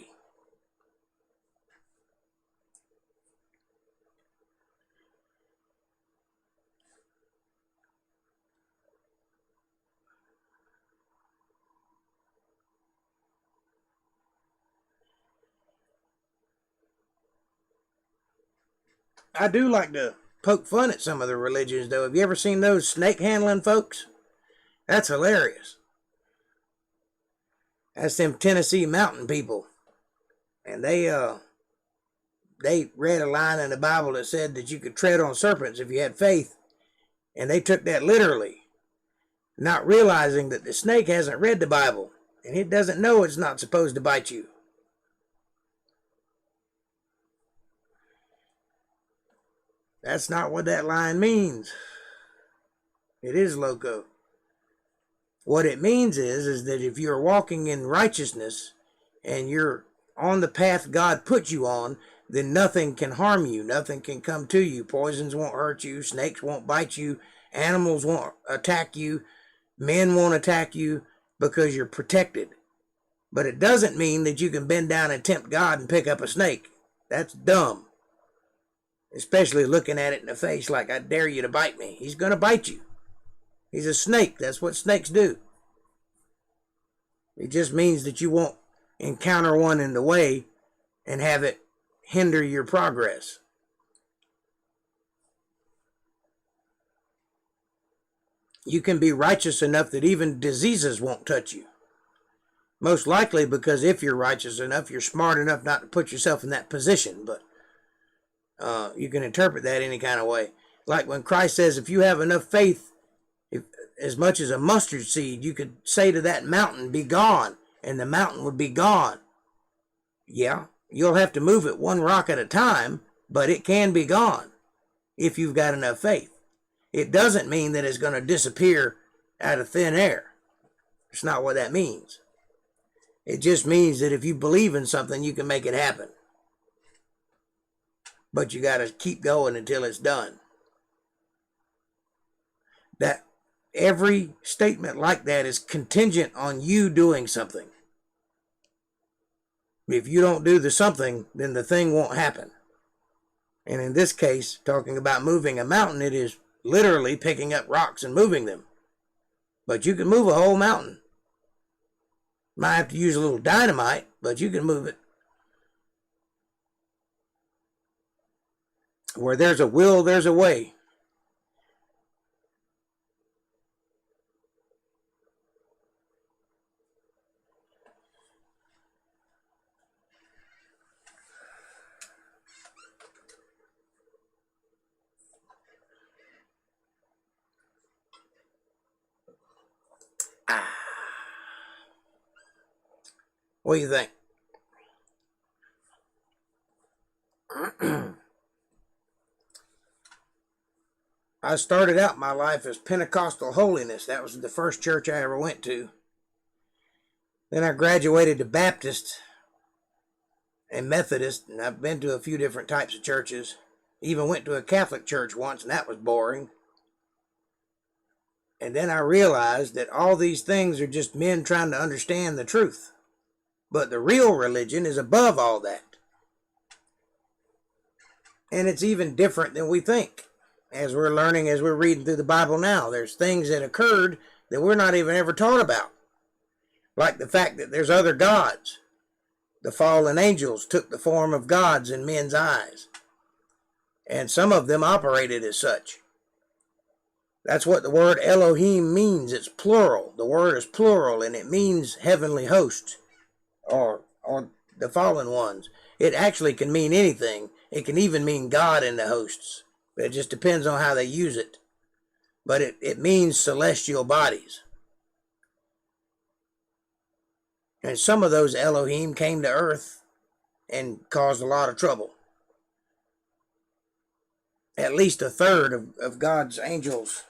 I do like to poke fun at some of the religions, though. Have you ever seen those snake handling folks? That's hilarious. That's them Tennessee mountain people. And they read a line in the Bible that said that you could tread on serpents if you had faith. And they took that literally, not realizing that the snake hasn't read the Bible. And it doesn't know it's not supposed to bite you. That's not what that line means. It is loco. What it means is that if you're walking in righteousness and you're on the path God put you on, then nothing can harm you. Nothing can come to you. Poisons won't hurt you. Snakes won't bite you. Animals won't attack you. Men won't attack you because you're protected. But it doesn't mean that you can bend down and tempt God and pick up a snake. That's dumb. Especially looking at it in the face like, I dare you to bite me. He's going to bite you. He's a snake. That's what snakes do. It just means that you won't encounter one in the way and have it hinder your progress. You can be righteous enough that even diseases won't touch you. Most likely because if you're righteous enough, you're smart enough not to put yourself in that position. But you can interpret that any kind of way. Like when Christ says, if you have enough faith, as much as a mustard seed, you could say to that mountain, be gone, and the mountain would be gone. Yeah, you'll have to move it one rock at a time, but it can be gone if you've got enough faith. It doesn't mean that it's going to disappear out of thin air. It's not what that means. It just means that if you believe in something, you can make it happen. But you got to keep going until it's done. That every statement like that is contingent on you doing something. If you don't do the something, then the thing won't happen. And in this case, talking about moving a mountain, it is literally picking up rocks and moving them. But you can move a whole mountain. Might have to use a little dynamite, but you can move it. Where there's a will, there's a way. What do you think? I started out my life as Pentecostal holiness. That was the first church I ever went to. Then I graduated to Baptist and Methodist, and I've been to a few different types of churches. Even went to a Catholic church once, and that was boring. And then I realized that all these things are just men trying to understand the truth. But the real religion is above all that. And it's even different than we think. As we're learning, as we're reading through the Bible now, there's things that occurred that we're not even ever taught about. Like the fact that there's other gods. The fallen angels took the form of gods in men's eyes. And some of them operated as such. That's what the word Elohim means. It's plural. The word is plural, and it means heavenly hosts. Or the fallen ones. It actually can mean anything. It can even mean God in the hosts. But it just depends on how they use it. But it means celestial bodies. And some of those Elohim came to earth and caused a lot of trouble. At least a third of God's angels.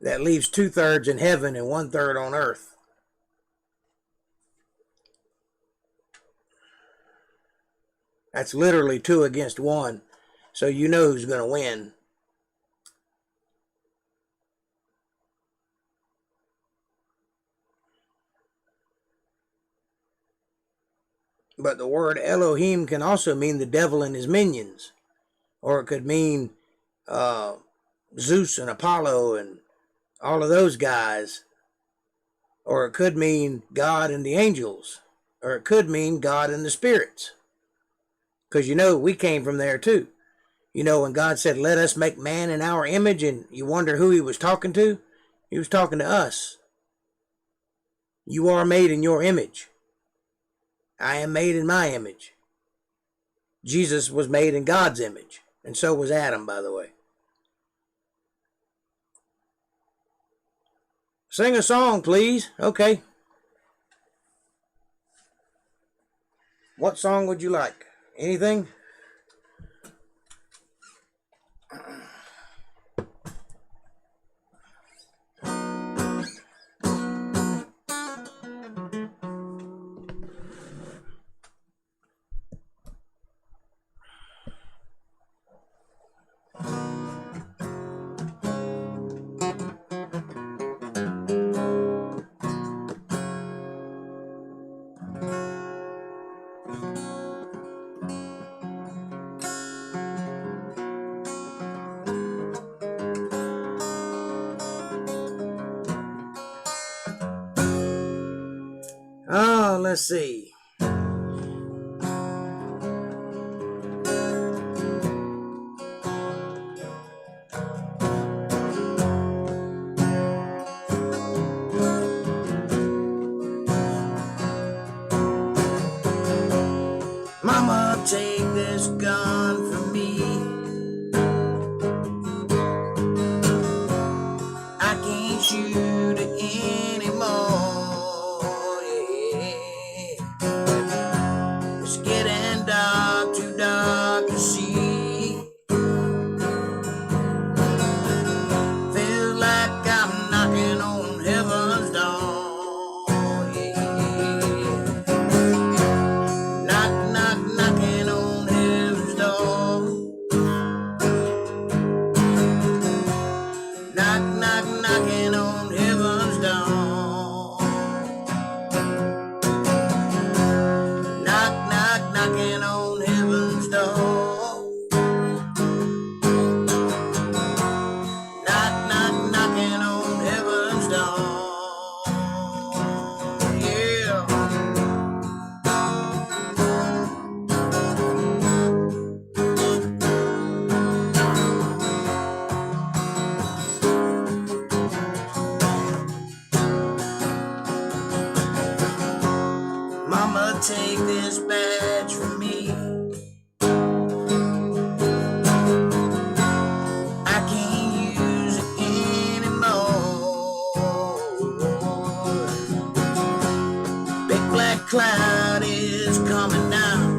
That leaves 2/3 in heaven and 1/3 on earth. That's literally 2 against 1. So you know who's going to win. But the word Elohim can also mean the devil and his minions. Or it could mean Zeus and Apollo and all of those guys. Or it could mean God and the angels. Or it could mean God and the spirits. Because you know, we came from there too. You know, when God said, let us make man in our image, and you wonder who he was talking to? He was talking to us. You are made in your image. I am made in my image. Jesus was made in God's image. And so was Adam, by the way. Sing a song, please. Okay. What song would you like? Anything? Oh, let's see. Mama, take this gun from me. I can't shoot it anymore. Yeah. take this badge from me. I can't use it anymore. Big black cloud is coming down.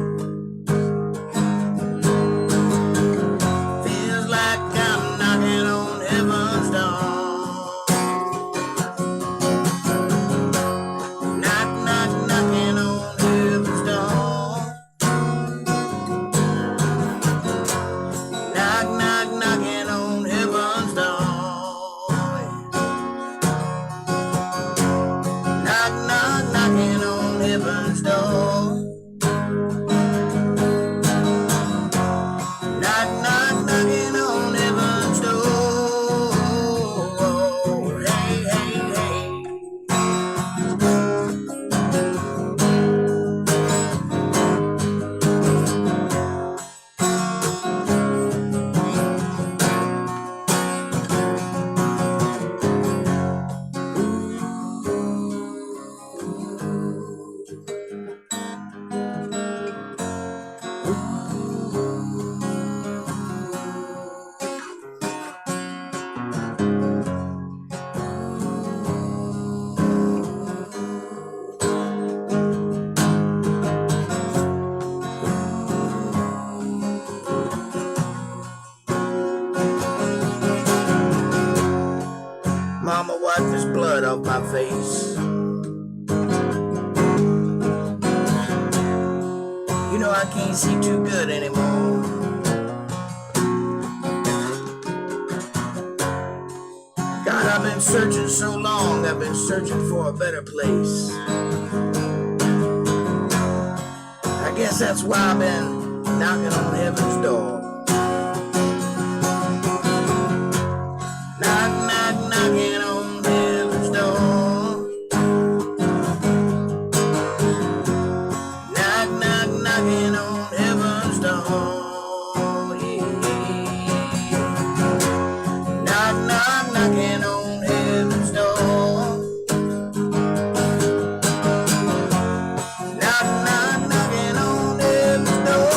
Feels like I'm knocking on heaven's door. Knock, knock, knocking on heaven's door. Knock, knock, knocking on heaven's door. Knock, knock, knocking on heaven's door. Knock, knock, knocking on heaven's door. Hey, hey, hey. Mama, wipe this blood off my face. You know I can't see too good anymore. God, I've been searching so long, I've been searching for a better place. I guess that's why I've been knocking on heaven's door. Knock, knock, knocking on heaven's door. Knock, knock, knocking on heaven's door. Yeah. Knock, knock, knocking on heaven's door. Knock, knock, knocking on heaven's door.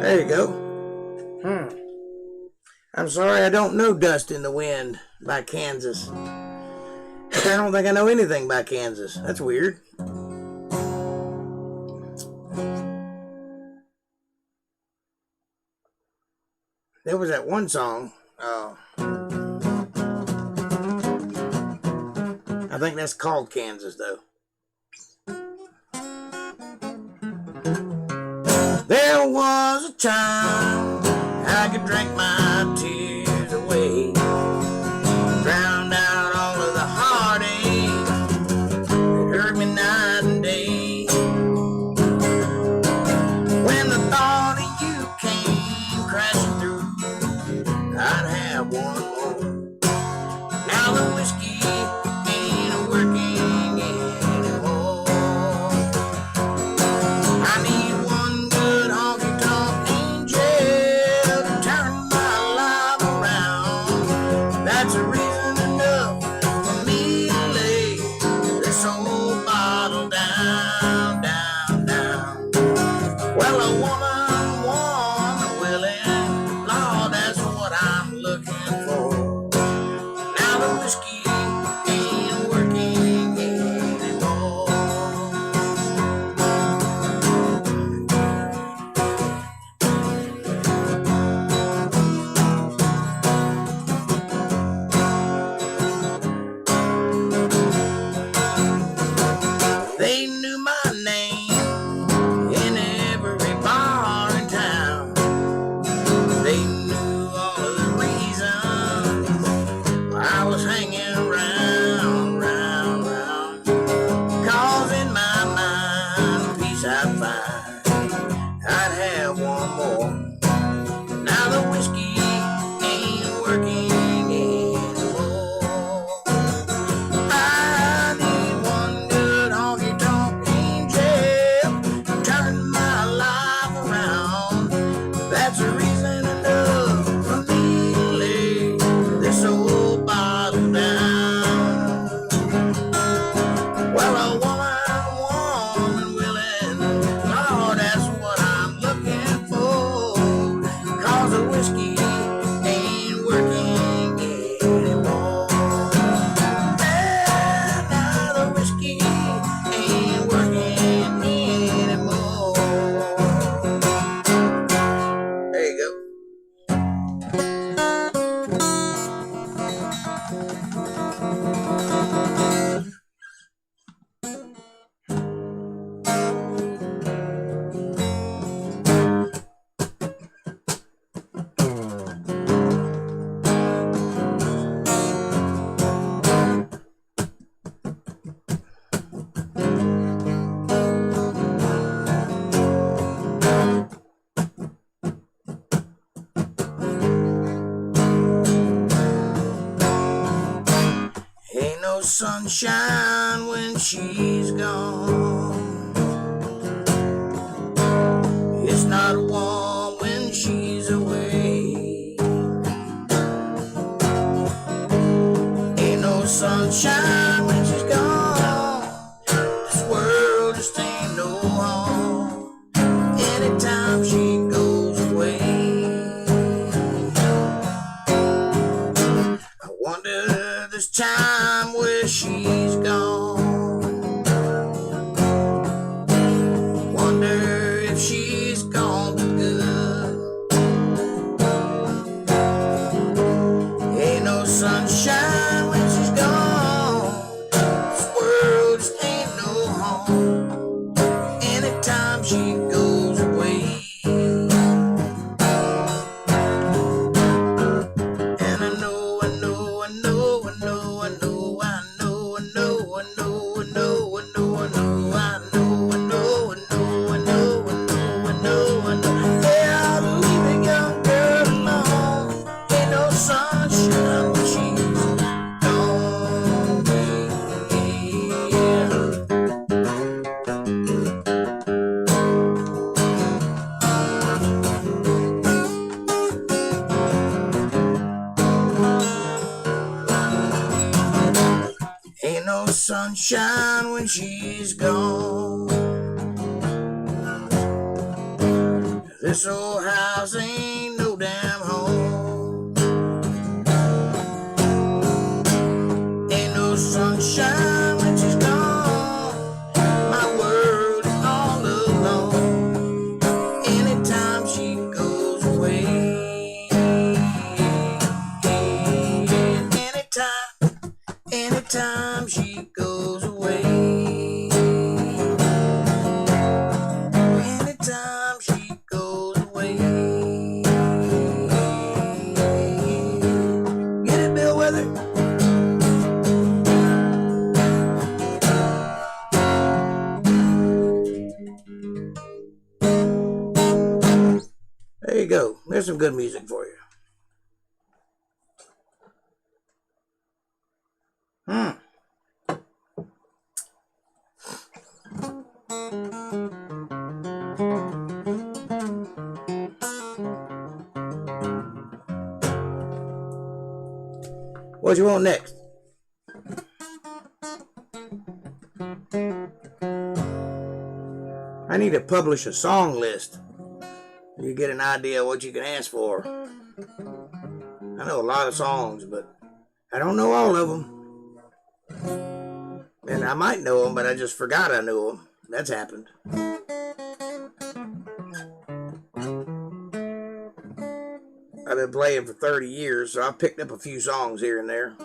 There you go. I'm sorry I don't know Dust in the Wind by Kansas. I don't think I know anything by Kansas. That's weird. There was that one song. I think that's called Kansas, though. There was a time I could drink my tears away, drown out all of the heartache that hurt me night and day. When the thought of you came crashing through, I'd have one more. Now the whiskey ain't working anymore. I need one good honky-tonk angel to turn my no sunshine when she's gone. It's not warm when she's away. Ain't no sunshine when she's gone. This world just ain't no home. Anytime she goes away, I wonder this time where she's gone. Wonder if she's gone for good. Ain't no sunshine when she's gone. This world just ain't no home. Anytime she goes away. And I know, I know, I know, I know, I know, I know, I know, I know, I know, I know, I know, I know, I know, I know, I know, I know, I know. Yeah, I'll leave a young girl alone. Ain't no sunshine when she's gone. Yeah. Ain't no sunshine when she's gone. This old house ain't no damn home. Ain't no sunshine when she's gone. My world is all alone. Anytime she goes away. Anytime she goes away. Anytime she goes away. Get it, Bill Weather? There you go. There's some good music for you. What you want next? I need to publish a song list. You get an idea of what you can ask for. I know a lot of songs, but I don't know all of them. And I might know them, but I just forgot I knew them. That's happened. I've been playing for 30 years, so I've picked up a few songs here and there.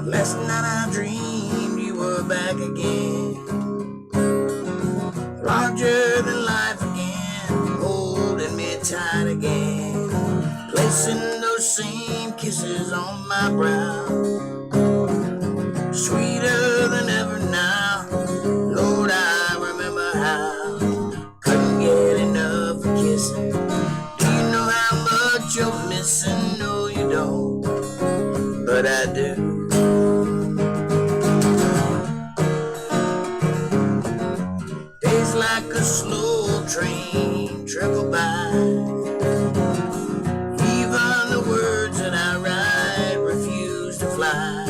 Last night I dreamed you were back again, larger than life again, holding me tight again, placing those same kisses on my brow, sweeter than ever now. Lord, I remember how couldn't get enough of kissing. Do you know how much you're missing? No, you don't, but I do. Like a slow train trickle by. Even the words that I write refuse to fly.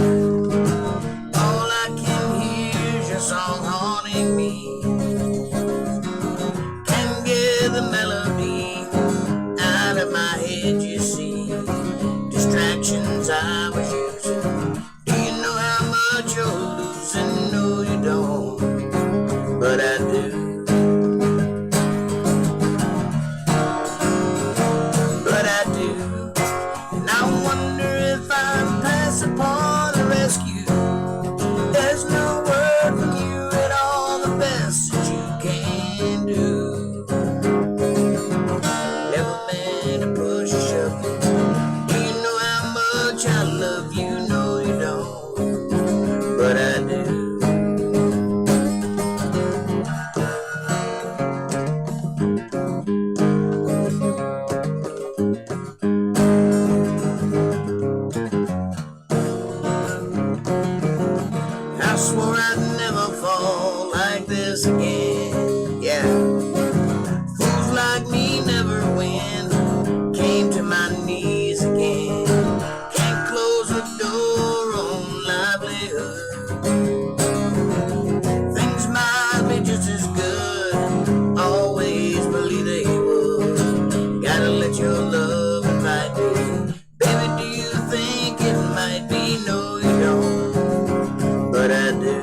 All I can hear is your song haunting me. Can't get the melody out of my head, you see. Distractions I was using. Do you know how much you're losing? No, you don't. like this again. Yeah. Fools like me never win. Came to my knees again. Can't close the door on livelihood. Things might be just as good. Always believe they would. Gotta let your love invite me. Baby, do you think it might be? No, you don't. But I do.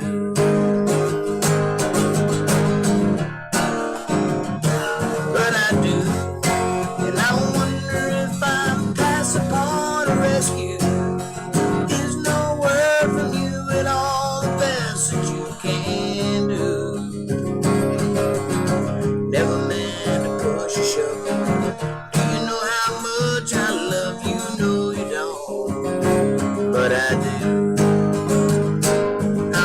Rescue. There's no word from you at all, the best that you can do. Never meant to push or shove. Do you know how much I love you? No, you don't, but I do. I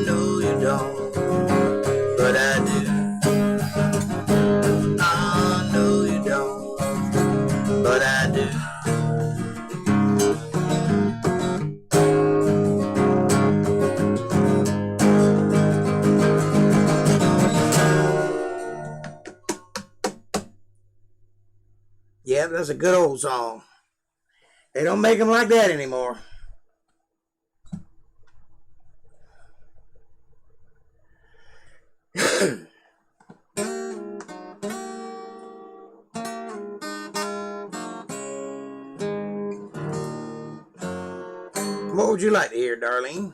know you don't, but I do. I know you don't, but I do. Yeah, that's a good old song. They don't make them like that anymore. What would you like to hear, Darlene?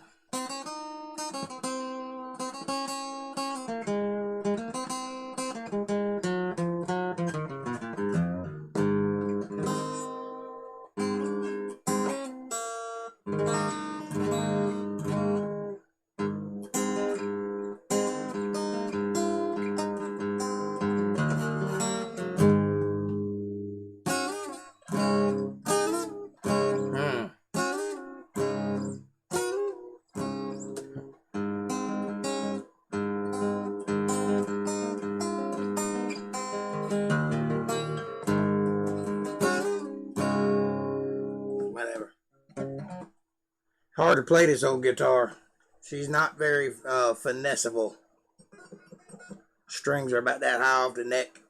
Whatever. Hard to play this old guitar. She's not very finessable. Strings are about that high off the neck.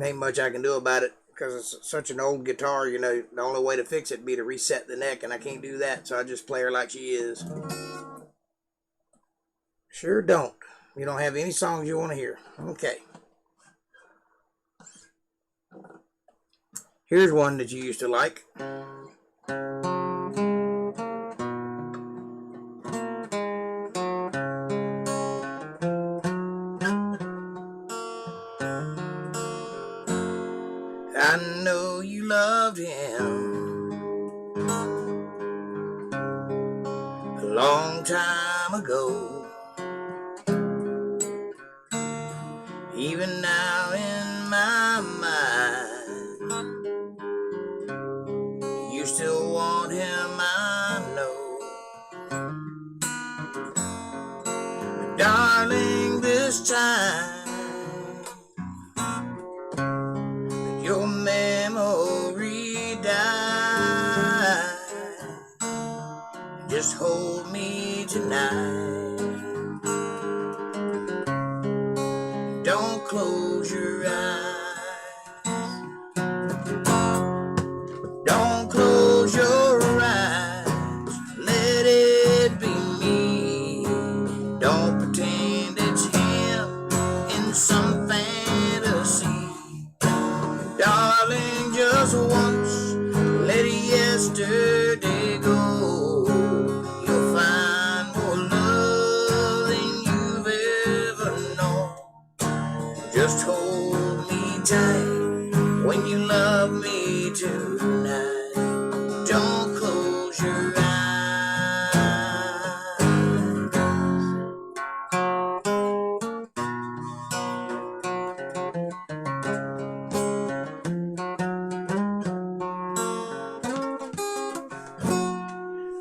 Ain't much I can do about it because it's such an old guitar. You know, the only way to fix it would be to reset the neck, and I can't do that, so I just play her like she is. Sure don't. You don't have any songs you want to hear. Okay. Here's one that you used to like. I know you loved him a long time ago. Even now in my mind, you still want him, I know. But darling, this time your memory died. Just hold me tonight. Don't close your eyes. Don't close your eyes. Let it be me. Don't pretend it's him in some fantasy. Darling, just once, let yesterday go. You'll find more love than you've ever known. Just hold me tight when you love me tonight. Don't close your eyes.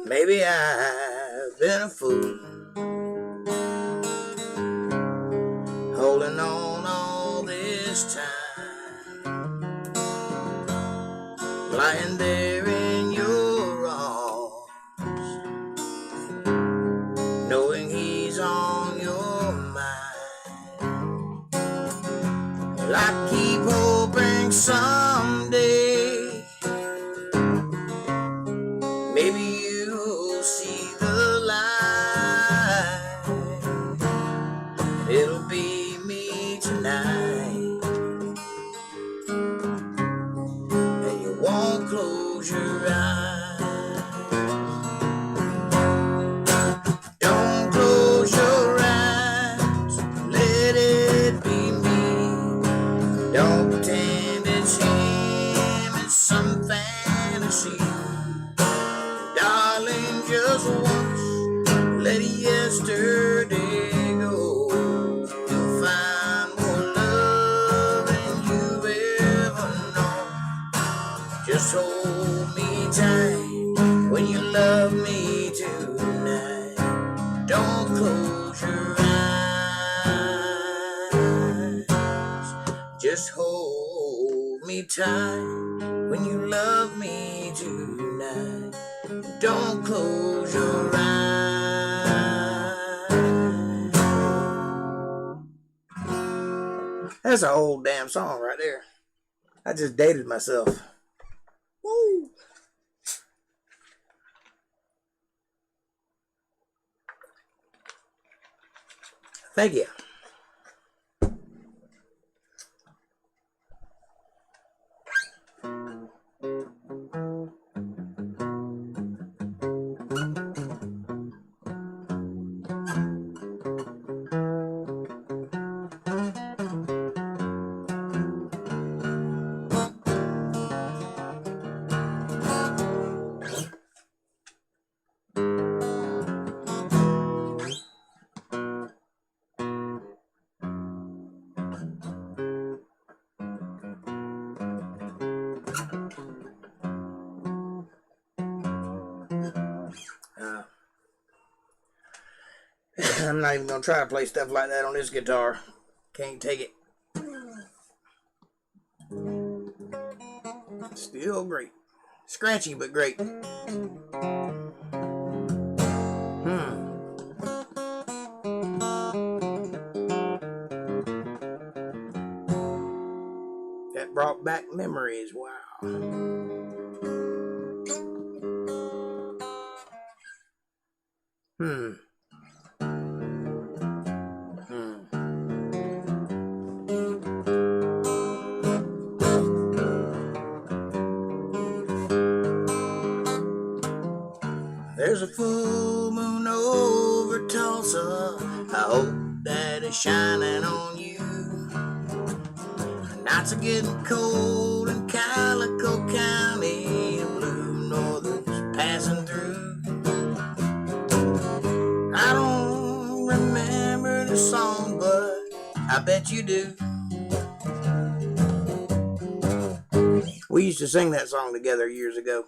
Maybe I've been a fool, holding on all this time, lying there in your arms, knowing he's on yesterday goes, you'll find more love than you've ever known. Just hold me tight when you love me tonight. Don't close your eyes. Just hold me tight when you love me tonight. Don't close your eyes. That's an old damn song right there. I just dated myself. Woo! Thank you. I'm not even gonna try to play stuff like that on this guitar. Can't take it. Still great. Scratchy, but great. That brought back memories. Wow. There's a full moon over Tulsa. I hope that it's shining on you. Nights are getting cold in Calico County. The blue northern's passing through. I don't remember the song, but I bet you do. We used to sing that song together years ago.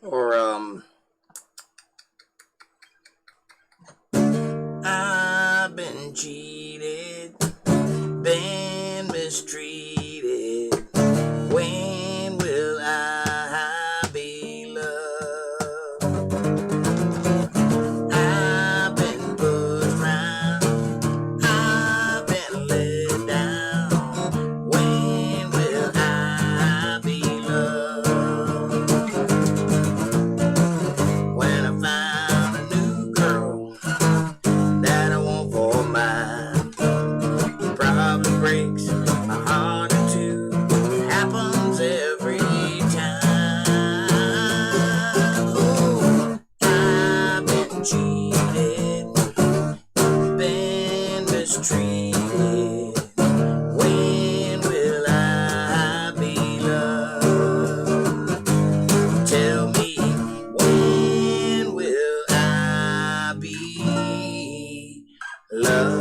Or, I've been cheated, been mistreated. When will I be loved? I've been pushed round, I've been let down. When will I be loved? When I found a new girl that I want for mine, probably breaks my heart in two. Happens every time. Oh, I've been cheated, been mistreated. When will I be loved? Tell me, when will I be loved?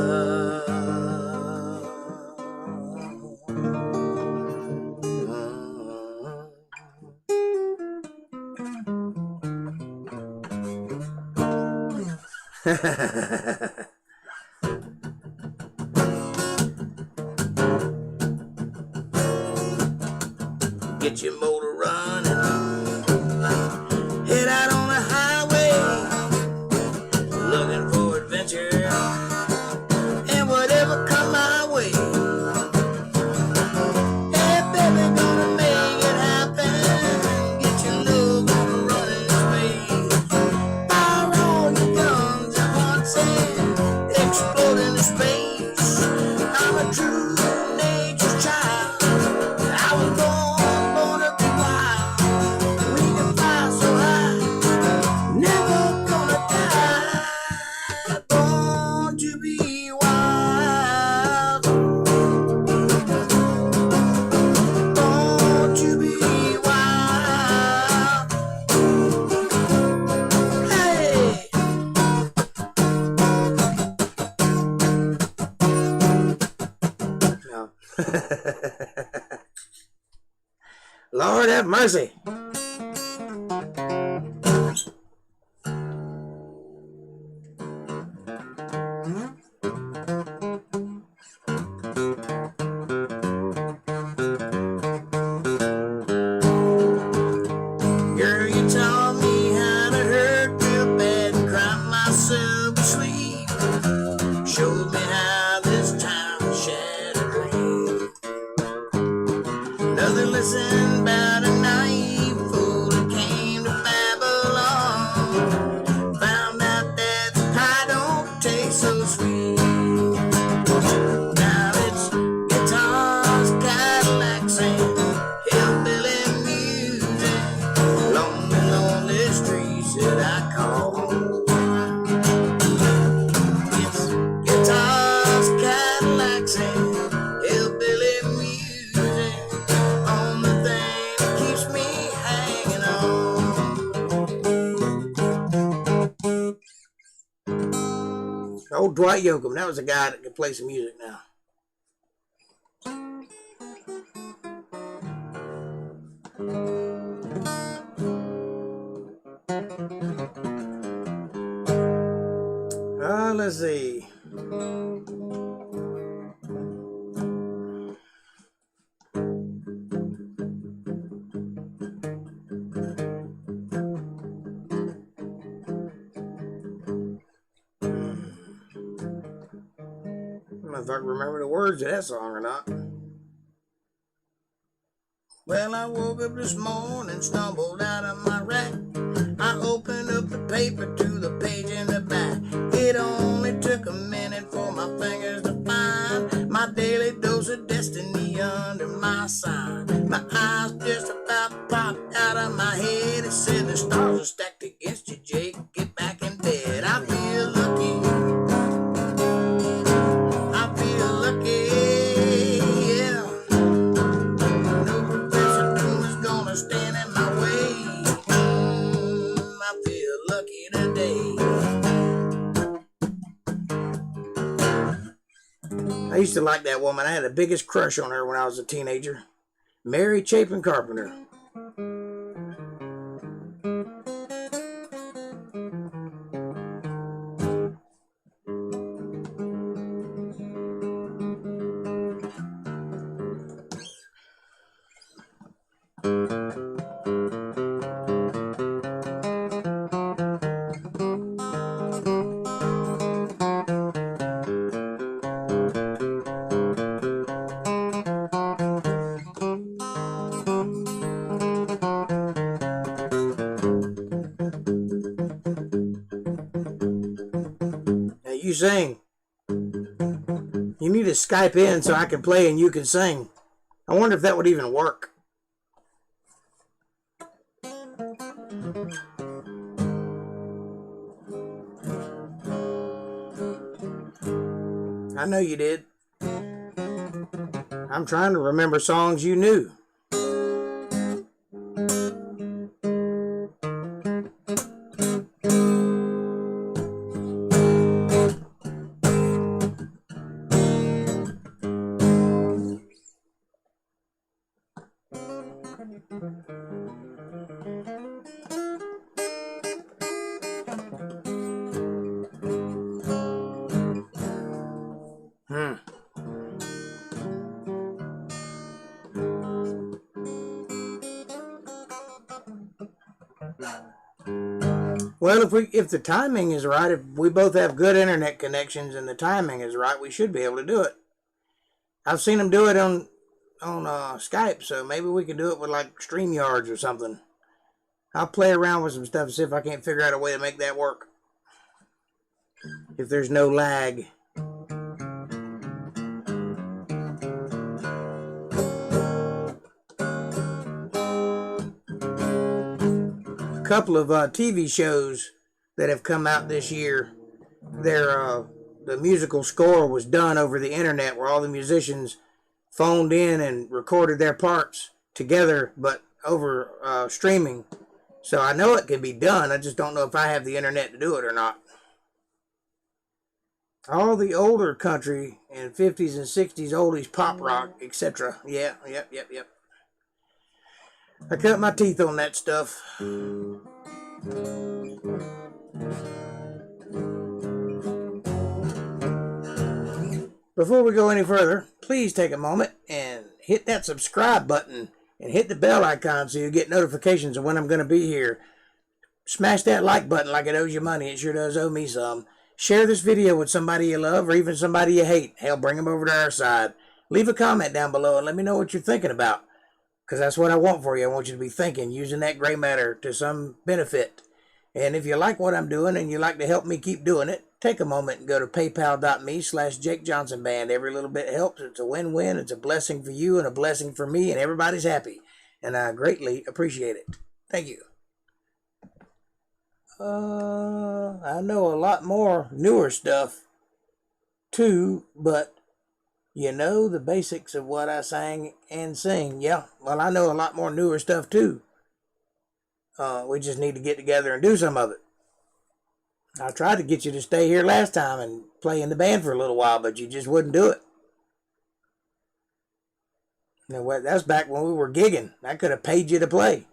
Get your motor running, head out on the highway, looking for adventure and whatever come my way. Hey baby, gonna make it happen. Get your love on a running space. Fire all your guns at once and explode into space. I'm a true nature's child. I was born to be wild. Lord have mercy. Girl, you taught me how to hurt real bad and cry myself to sleep. Showed me how this time to shed a dream. Another lesson about a naive fool that came to Babylon. Found out that pie don't taste so sweet. Now it's guitars, Cadillacs, and hillbilly music. Lonely, lonely streets that I call home. It's guitars, Cadillacs, and hillbilly music. Only thing that keeps me hanging on. Old Dwight Yoakam, that was a guy that could play some music now. Let's see. I don't know if I can remember the words of that song or not. Well, I woke up this morning, stumbled out of my rack. I opened up the paper to the page in the back. It only took a minute for my fingers to find my daily dose of destiny under my sign. My eyes just about popped out of my head. It said the stars are stacked against you, Jake. Get back in bed. I feel lucky. I feel lucky, yeah. No professor doom is gonna stand in my way. I feel lucky today. I used to like that woman. I had the biggest crush on her when I was a teenager. Mary Chapin Carpenter. You sing. You need to Skype in so I can play and you can sing. I wonder if that would even work. I know you did. I'm trying to remember songs you knew. Well, if the timing is right, if we both have good internet connections and the timing is right, we should be able to do it. I've seen them do it on Skype, so maybe we can do it with like StreamYards or something. I'll play around with some stuff and see if I can't figure out a way to make that work. If there's no lag. A couple of TV shows that have come out this year, the musical score was done over the internet, where all the musicians phoned in and recorded their parts together, but over streaming. So I know it can be done. I just don't know if I have the internet to do it or not. All the older country and 50s and 60s oldies, pop rock, etc. Yeah, yep. I cut my teeth on that stuff. Before we go any further, please take a moment and hit that subscribe button and hit the bell icon so you get notifications of when I'm going to be here. Smash that like button like it owes you money. It sure does owe me some. Share this video with somebody you love or even somebody you hate. Hell, bring them over to our side. Leave a comment down below and let me know what you're thinking about. Because that's what I want for you. I want you to be thinking, using that gray matter to some benefit. And if you like what I'm doing and you like to help me keep doing it, take a moment and go to paypal.me/JakeJohnsonBand. Every little bit helps. It's a win-win. It's a blessing for you and a blessing for me, and everybody's happy. And I greatly appreciate it. Thank you. I know a lot more newer stuff, too, but you know the basics of what I sang and sing. Yeah, well, I know a lot more newer stuff, too. We just need to get together and do some of it. I tried to get you to stay here last time and play in the band for a little while, but you just wouldn't do it. You know, that's back when we were gigging. I could have paid you to play.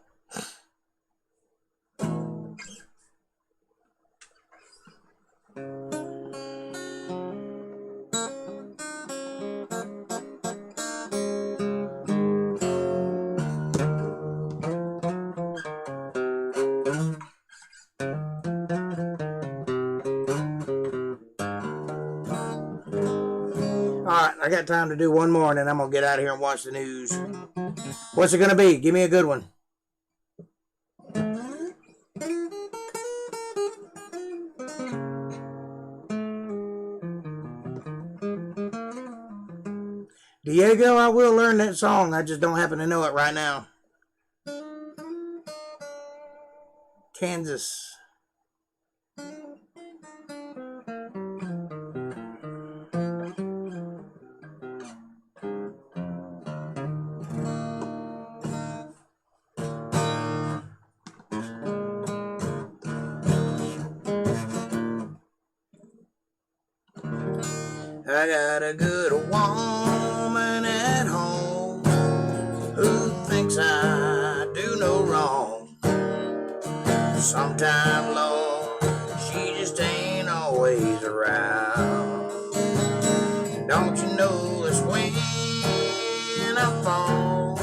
Alright, I got time to do one more and then I'm going to get out of here and watch the news. What's it going to be? Give me a good one. Diego, I will learn that song. I just don't happen to know it right now. Kansas. I got a good woman at home who thinks I do no wrong. Sometime, Lord, she just ain't always around. Don't you know that's when I fall,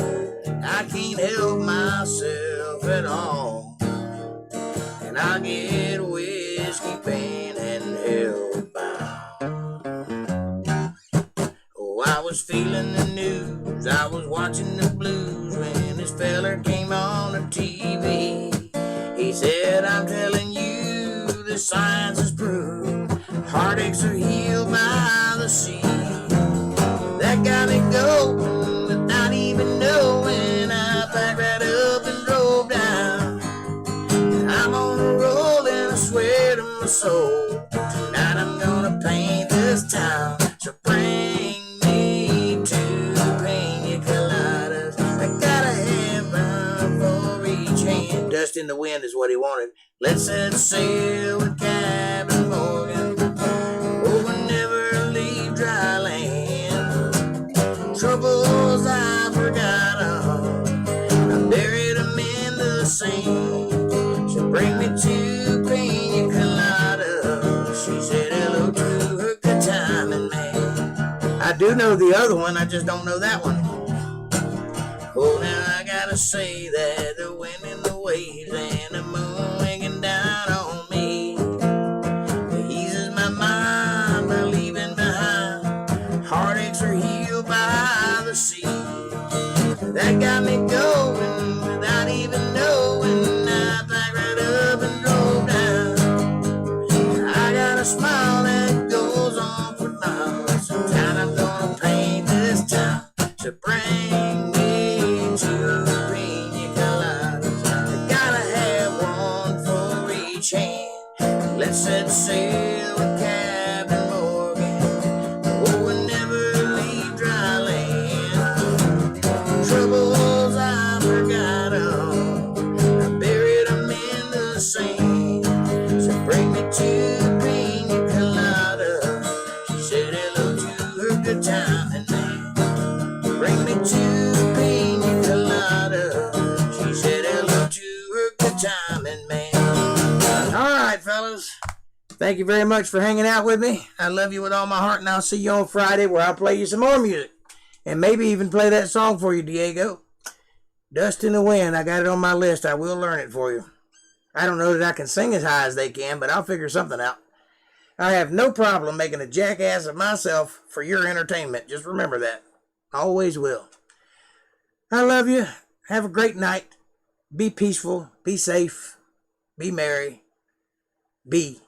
I can't help myself at all, and I get whiskey pain and hell bound. I was feeling the news, I was watching the blues when this feller came on the TV. He said, I'm telling you, the science is proved, heartaches are healed by the sea. That got me going without even knowing. I packed right up and drove down. I'm on a roll and I swear to my soul, tonight I'm gonna paint this town. So bring dust in the wind is what he wanted. Let's set sail with Captain Morgan. Oh, we'll never leave dry land. Troubles I forgot on, I buried them in the sand. So bring me two pina coladas. She said hello to her good timing man. I do know the other one, I just don't know that one. Oh, now I gotta say that the wind in the waves and the moon hanging down on me eases my mind by leaving behind. Heartaches are healed by the sea. That got me going without even knowing. I packed right up and drove down. I got a smile that goes on for miles. Tonight I'm gonna paint this town. So bring me two pina coladas. I gotta have one for each hand. Let's set sail with Captain Morgan. Oh, we'll never leave dry land. Troubles I forgot on, I buried them in the sand. So bring me two pina coladas. two pina colada. She said hello to her good timing man. All right, fellas. Thank you very much for hanging out with me. I love you with all my heart, and I'll see you on Friday where I'll play you some more music. And maybe even play that song for you, Diego. Dust in the Wind. I got it on my list. I will learn it for you. I don't know that I can sing as high as they can, but I'll figure something out. I have no problem making a jackass of myself for your entertainment. Just remember that. Always will. I love you. Have a great night. Be peaceful. Be safe. Be merry. Be